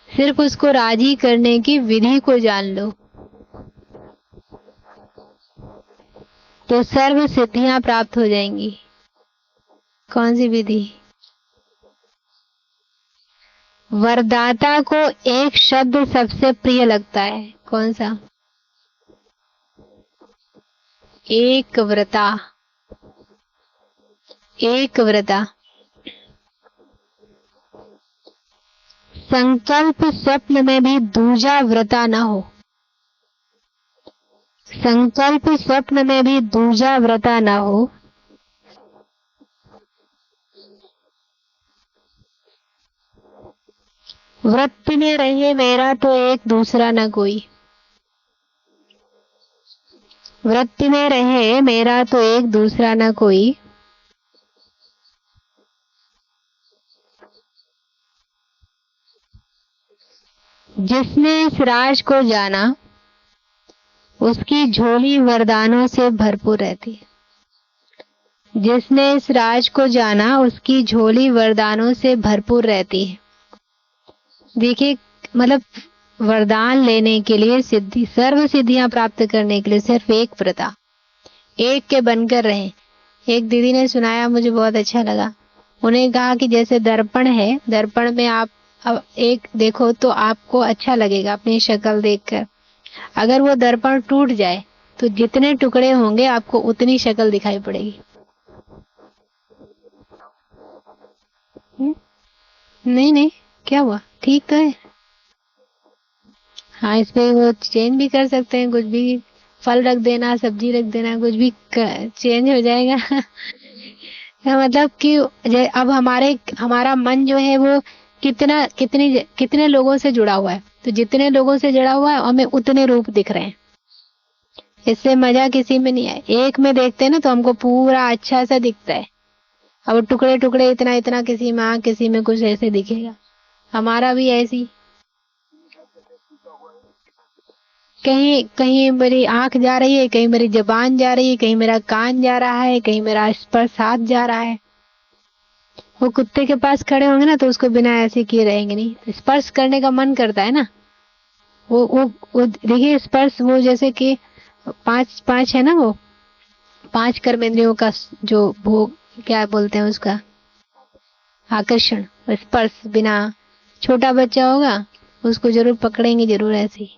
सिर्फ उसको राजी करने की विधि को जान लो तो सर्व सिद्धियां प्राप्त हो जाएंगी। कौन सी विधि? वरदाता को एक शब्द सबसे प्रिय लगता है। कौन सा? एक व्रता। एक व्रता। संकल्प स्वप्न में भी दूजा व्रता न हो। संकल्प स्वप्न में भी दूजा व्रता न हो। वृत्ति में रहे मेरा तो एक दूसरा न कोई। वृत्ति में रहे मेरा तो एक दूसरा न कोई। जिसने इस राज को जाना उसकी झोली वरदानों से भरपूर रहती है। जिसने इस राज को जाना उसकी झोली वरदानों से भरपूर रहती है। देखिए, मतलब वरदान लेने के लिए, सिद्धि, सर्व सिद्धियां प्राप्त करने के लिए सिर्फ एक व्रता, एक के बनकर रहे। एक दीदी ने सुनाया, मुझे बहुत अच्छा लगा। उन्हें कहा कि जैसे दर्पण है, दर्पण में आप अब एक देखो तो आपको अच्छा लगेगा अपनी शक्ल देखकर। अगर वो दर्पण टूट जाए तो जितने टुकड़े होंगे आपको उतनी शक्ल दिखाई पड़ेगी। नहीं नहीं, क्या हुआ? ठीक तो है। हाँ, इस पे वो चेंज भी कर सकते हैं, कुछ भी फल रख देना, सब्जी रख देना, कुछ भी चेंज हो जाएगा। मतलब कि अब हमारा मन जो है वो कितने लोगों से जुड़ा हुआ है, तो जितने लोगों से जुड़ा हुआ है हमें उतने रूप दिख रहे हैं। इससे मजा किसी में नहीं आए। एक में देखते हैं ना तो हमको पूरा अच्छा सा दिखता है। अब टुकड़े टुकड़े इतना इतना, किसी में आँख, किसी में कुछ ऐसे दिखेगा। हमारा भी ऐसी, कहीं कहीं मेरी आंख जा रही है, कहीं मेरी जबान जा रही है, कहीं मेरा कान जा रहा है, कहीं मेरा स्पर्श हाथ जा रहा है। वो कुत्ते के पास खड़े होंगे ना तो उसको बिना ऐसे किए रहेंगे नहीं, तो स्पर्श करने का मन करता है ना। वो देखिए स्पर्श, वो जैसे कि पांच पांच है ना, वो पांच कर्मेंद्रियों का जो भोग, क्या बोलते हैं उसका, आकर्षण, स्पर्श बिना। छोटा बच्चा होगा उसको जरूर पकड़ेंगे, जरूर ऐसे ही,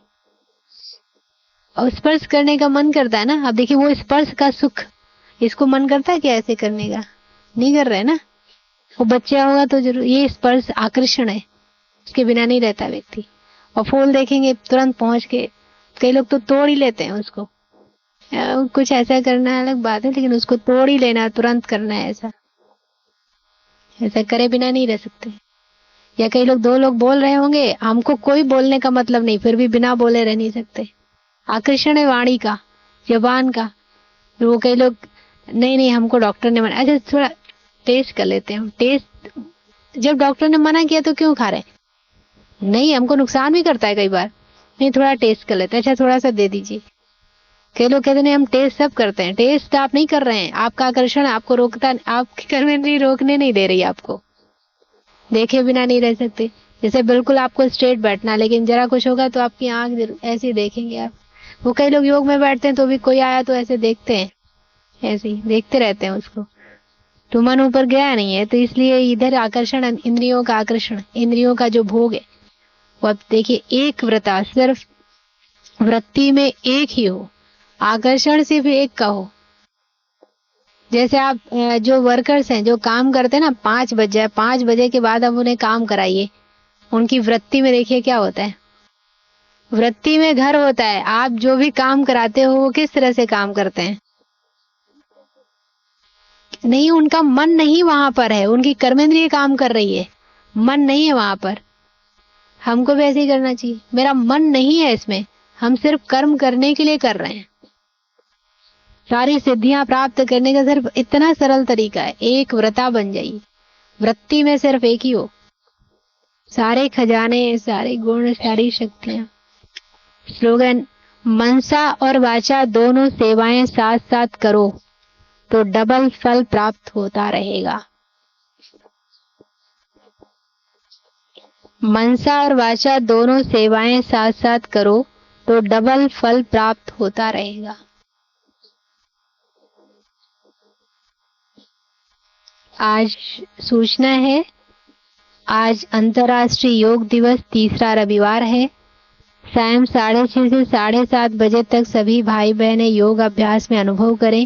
और स्पर्श करने का मन करता है ना। अब देखिए वो स्पर्श का सुख, इसको मन करता है क्या ऐसे करने का? नहीं कर रहा है ना। वो बच्चा होगा तो जरूर, ये स्पर्श आकर्षण है, उसके बिना नहीं रहता व्यक्ति। और फूल देखेंगे तुरंत पहुंच के, कई लोग तो तोड़ ही लेते हैं उसको। कुछ ऐसा करना है अलग बात है, लेकिन उसको तोड़ ही लेना, तुरंत करना है ऐसा, ऐसा करे बिना नहीं रह सकते। या कई लोग, दो लोग बोल रहे होंगे, हमको कोई बोलने का मतलब नहीं, फिर भी बिना बोले रह नहीं सकते। आकर्षण है वाणी का, जबान का। वो कई लोग, नहीं नहीं हमको डॉक्टर ने मना, अच्छा थोड़ा टेस्ट कर लेते हैं। टेस्ट, जब डॉक्टर ने मना किया तो क्यों खा रहे हैं? नहीं, हमको नुकसान भी करता है कई बार, नहीं थोड़ा टेस्ट कर लेते हैं, अच्छा थोड़ा सा दे दीजिए। कई लोग कहते नहीं हम टेस्ट सब करते हैं, टेस्ट आप नहीं कर रहे हैं, आपका आकर्षण आपको रोकता, आपकी कर्मेंद्रिय रोकने नहीं दे रही आपको, देखे बिना नहीं रह सकते। जैसे बिल्कुल आपको स्ट्रेट बैठना, लेकिन जरा कुछ होगा तो आपकी आंख ऐसे ही देखेंगे आप। वो कई लोग योग में बैठते हैं तो भी कोई आया तो ऐसे देखते हैं, ऐसे ही देखते रहते हैं उसको, तो मन ऊपर गया नहीं है, तो इसलिए इधर आकर्षण, इंद्रियों का आकर्षण, इंद्रियों का जो भोग है वो, अब देखिए एक व्रता, सिर्फ वृत्ति में एक ही हो, आकर्षण सिर्फ एक का हो। जैसे आप जो वर्कर्स हैं जो काम करते हैं ना, 5 बज जाए, 5 बजे के बाद अब उन्हें काम कराइए, उनकी वृत्ति में देखिए क्या होता है। वृत्ति में घर होता है, आप जो भी काम कराते हो वो किस तरह से काम करते हैं? नहीं, उनका मन नहीं वहां पर है, उनकी कर्मेंद्रिय काम कर रही है, मन नहीं है वहां पर। हमको भी ऐसे ही करना चाहिए, मेरा मन नहीं है इसमें, हम सिर्फ कर्म करने के लिए कर रहे हैं। सारी सिद्धियां प्राप्त करने का सिर्फ इतना सरल तरीका है, एक व्रता बन जाइए, वृत्ति में सिर्फ एक ही हो, सारे खजाने, सारे गुण, सारी शक्तियां। स्लोगन, मनसा और वाचा दोनों सेवाएं साथ साथ करो तो डबल फल प्राप्त होता रहेगा। मनसा और वाचा दोनों सेवाएं साथ साथ करो तो डबल फल प्राप्त होता रहेगा। आज सूचना है, आज अंतर्राष्ट्रीय योग दिवस, तीसरा रविवार है। सायं 6:30 से 7:30 बजे तक सभी भाई बहनें योग अभ्यास में अनुभव करें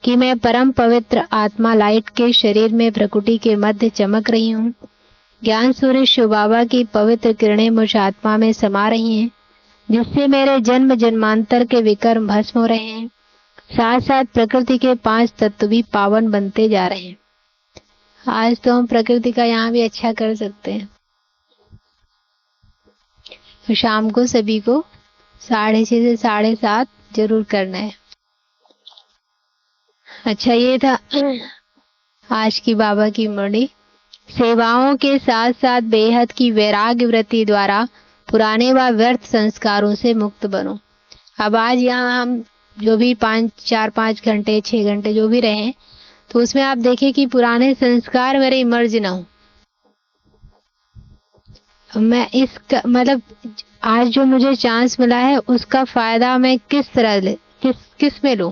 कि मैं परम पवित्र आत्मा लाइट के शरीर में प्रकृति के मध्य चमक रही हूँ। ज्ञान सूर्य शिव बाबा की पवित्र किरणें मुझ आत्मा में समा रही हैं, जिससे मेरे जन्म जन्मांतर के विकर्म भस्म हो रहे हैं। साथ साथ प्रकृति के 5 तत्व भी पावन बनते जा रहे हैं। आज तो हम प्रकृति का यहाँ भी अच्छा कर सकते हैं। तो शाम को सभी को 6:30 से 7:30 जरूर करना है। अच्छा, ये था आज की बाबा की मुरली। सेवाओं के साथ साथ बेहद की वैराग्य वृत्ति द्वारा पुराने व व्यर्थ संस्कारों से मुक्त बनो। अब आज यहाँ हम जो भी 4-5 घंटे 6 घंटे जो भी रहे, तो उसमें आप देखें कि पुराने संस्कार मेरे इमर्ज ना हो। मैं इस मतलब आज जो मुझे चांस मिला है उसका फायदा मैं किस तरह ले, किस में लूं।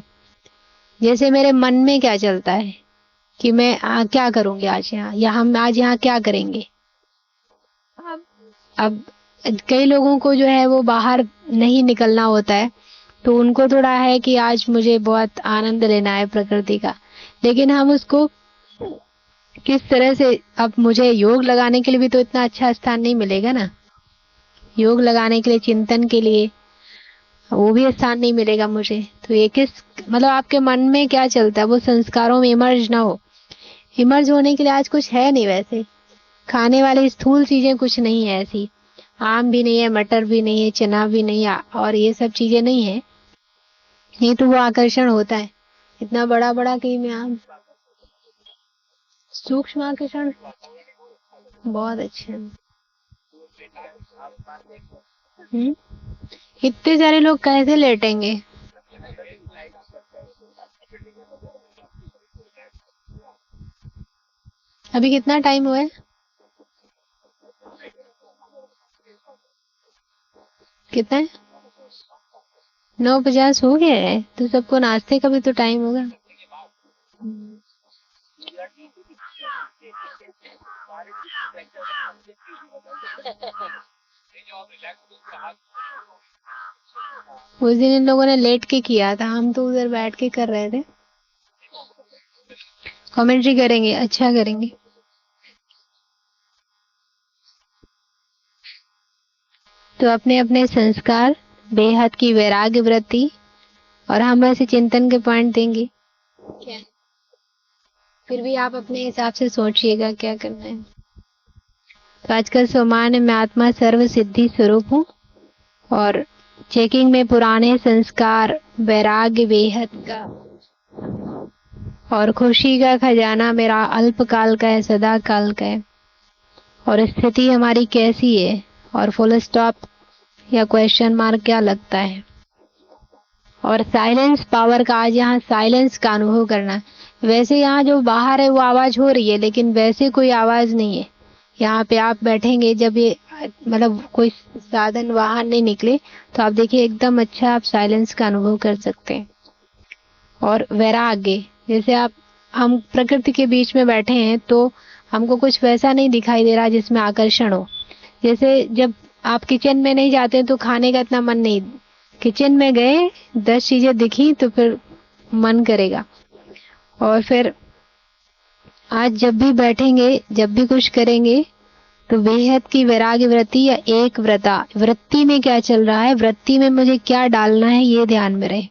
जैसे मेरे मन में क्या चलता है कि मैं क्या करूंगी आज यहाँ, या हम आज यहाँ क्या करेंगे। अब कई लोगों को जो है वो बाहर नहीं निकलना होता है, तो उनको थोड़ा है कि आज मुझे बहुत आनंद लेना है प्रकृति का, लेकिन हम उसको किस तरह से, अब मुझे योग लगाने के लिए भी तो इतना अच्छा स्थान नहीं मिलेगा ना, योग लगाने के लिए, चिंतन के लिए वो भी स्थान नहीं मिलेगा मुझे। तो ये किस, मतलब आपके मन में क्या चलता है वो संस्कारों में इमर्ज ना हो। इमर्ज होने के लिए आज कुछ है नहीं, वैसे खाने वाली स्थूल चीजें कुछ नहीं है ऐसी, आम भी नहीं है, मटर भी नहीं है, चना भी नहीं है, और ये सब चीजें नहीं है, नहीं तो वो आकर्षण होता है इतना बड़ा बड़ा कि मैं आम, सूक्ष्म आकर्षण बहुत अच्छा है। इतने सारे लोग कैसे लेटेंगे? अभी कितना टाइम हुआ है? 9:50 हो गया है, तो सबको नाश्ते का भी तो टाइम होगा। उस दिन इन लोगों ने लेट के किया था, हम तो उधर बैठ के कर रहे थे। कमेंट्री करेंगे, अच्छा करेंगे। तो अपने अपने संस्कार, बेहद की वैराग्य वृत्ति, और हम ऐसे चिंतन के पॉइंट देंगे। क्या? फिर भी आप अपने हिसाब से सोचिएगा क्या करना है। तो आजकल सोमान्य में आत्मा सर्व सिद्धि स्वरूप हूँ, और चेकिंग में पुराने संस्कार, वैराग्य बेहद का, और खुशी का खजाना मेरा अल्पकाल का है, सदा काल का है। और स्थिति हमारी कैसी है, और फुल स्टॉप या क्वेश्चन मार्क क्या लगता है। और साइलेंस पावर का, आज यहाँ साइलेंस का अनुभव करना है। वैसे यहाँ जो बाहर है वो आवाज हो रही है, लेकिन वैसे कोई आवाज नहीं है। यहाँ पे आप बैठेंगे, जब ये मतलब कोई साधन वाहन नहीं निकले, तो आप देखिए एकदम अच्छा आप साइलेंस का अनुभव कर सकते हैं। और वैराग्य, जैसे आप, हम प्रकृति के बीच में बैठे हैं, तो हमको कुछ वैसा नहीं दिखाई दे रहा जिसमें आकर्षण हो। जैसे जब आप किचन में नहीं जाते तो खाने का इतना मन नहीं, किचन में गए 10 चीजें दिखी तो फिर मन करेगा। और फिर आज जब भी बैठेंगे, जब भी कुछ करेंगे, तो बेहद की वैराग्य वृत्ति या एक व्रता, वृत्ति में क्या चल रहा है, वृत्ति में मुझे क्या डालना है, ये ध्यान में रहे।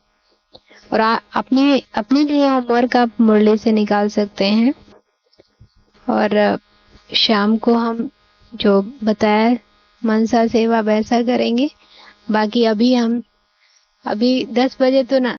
और अपने अपने लिए होमवर्क आप मुरली से निकाल सकते हैं। और शाम को हम जो बताया मनसा सेवा वैसा करेंगे। बाकी अभी 10 बजे तो ना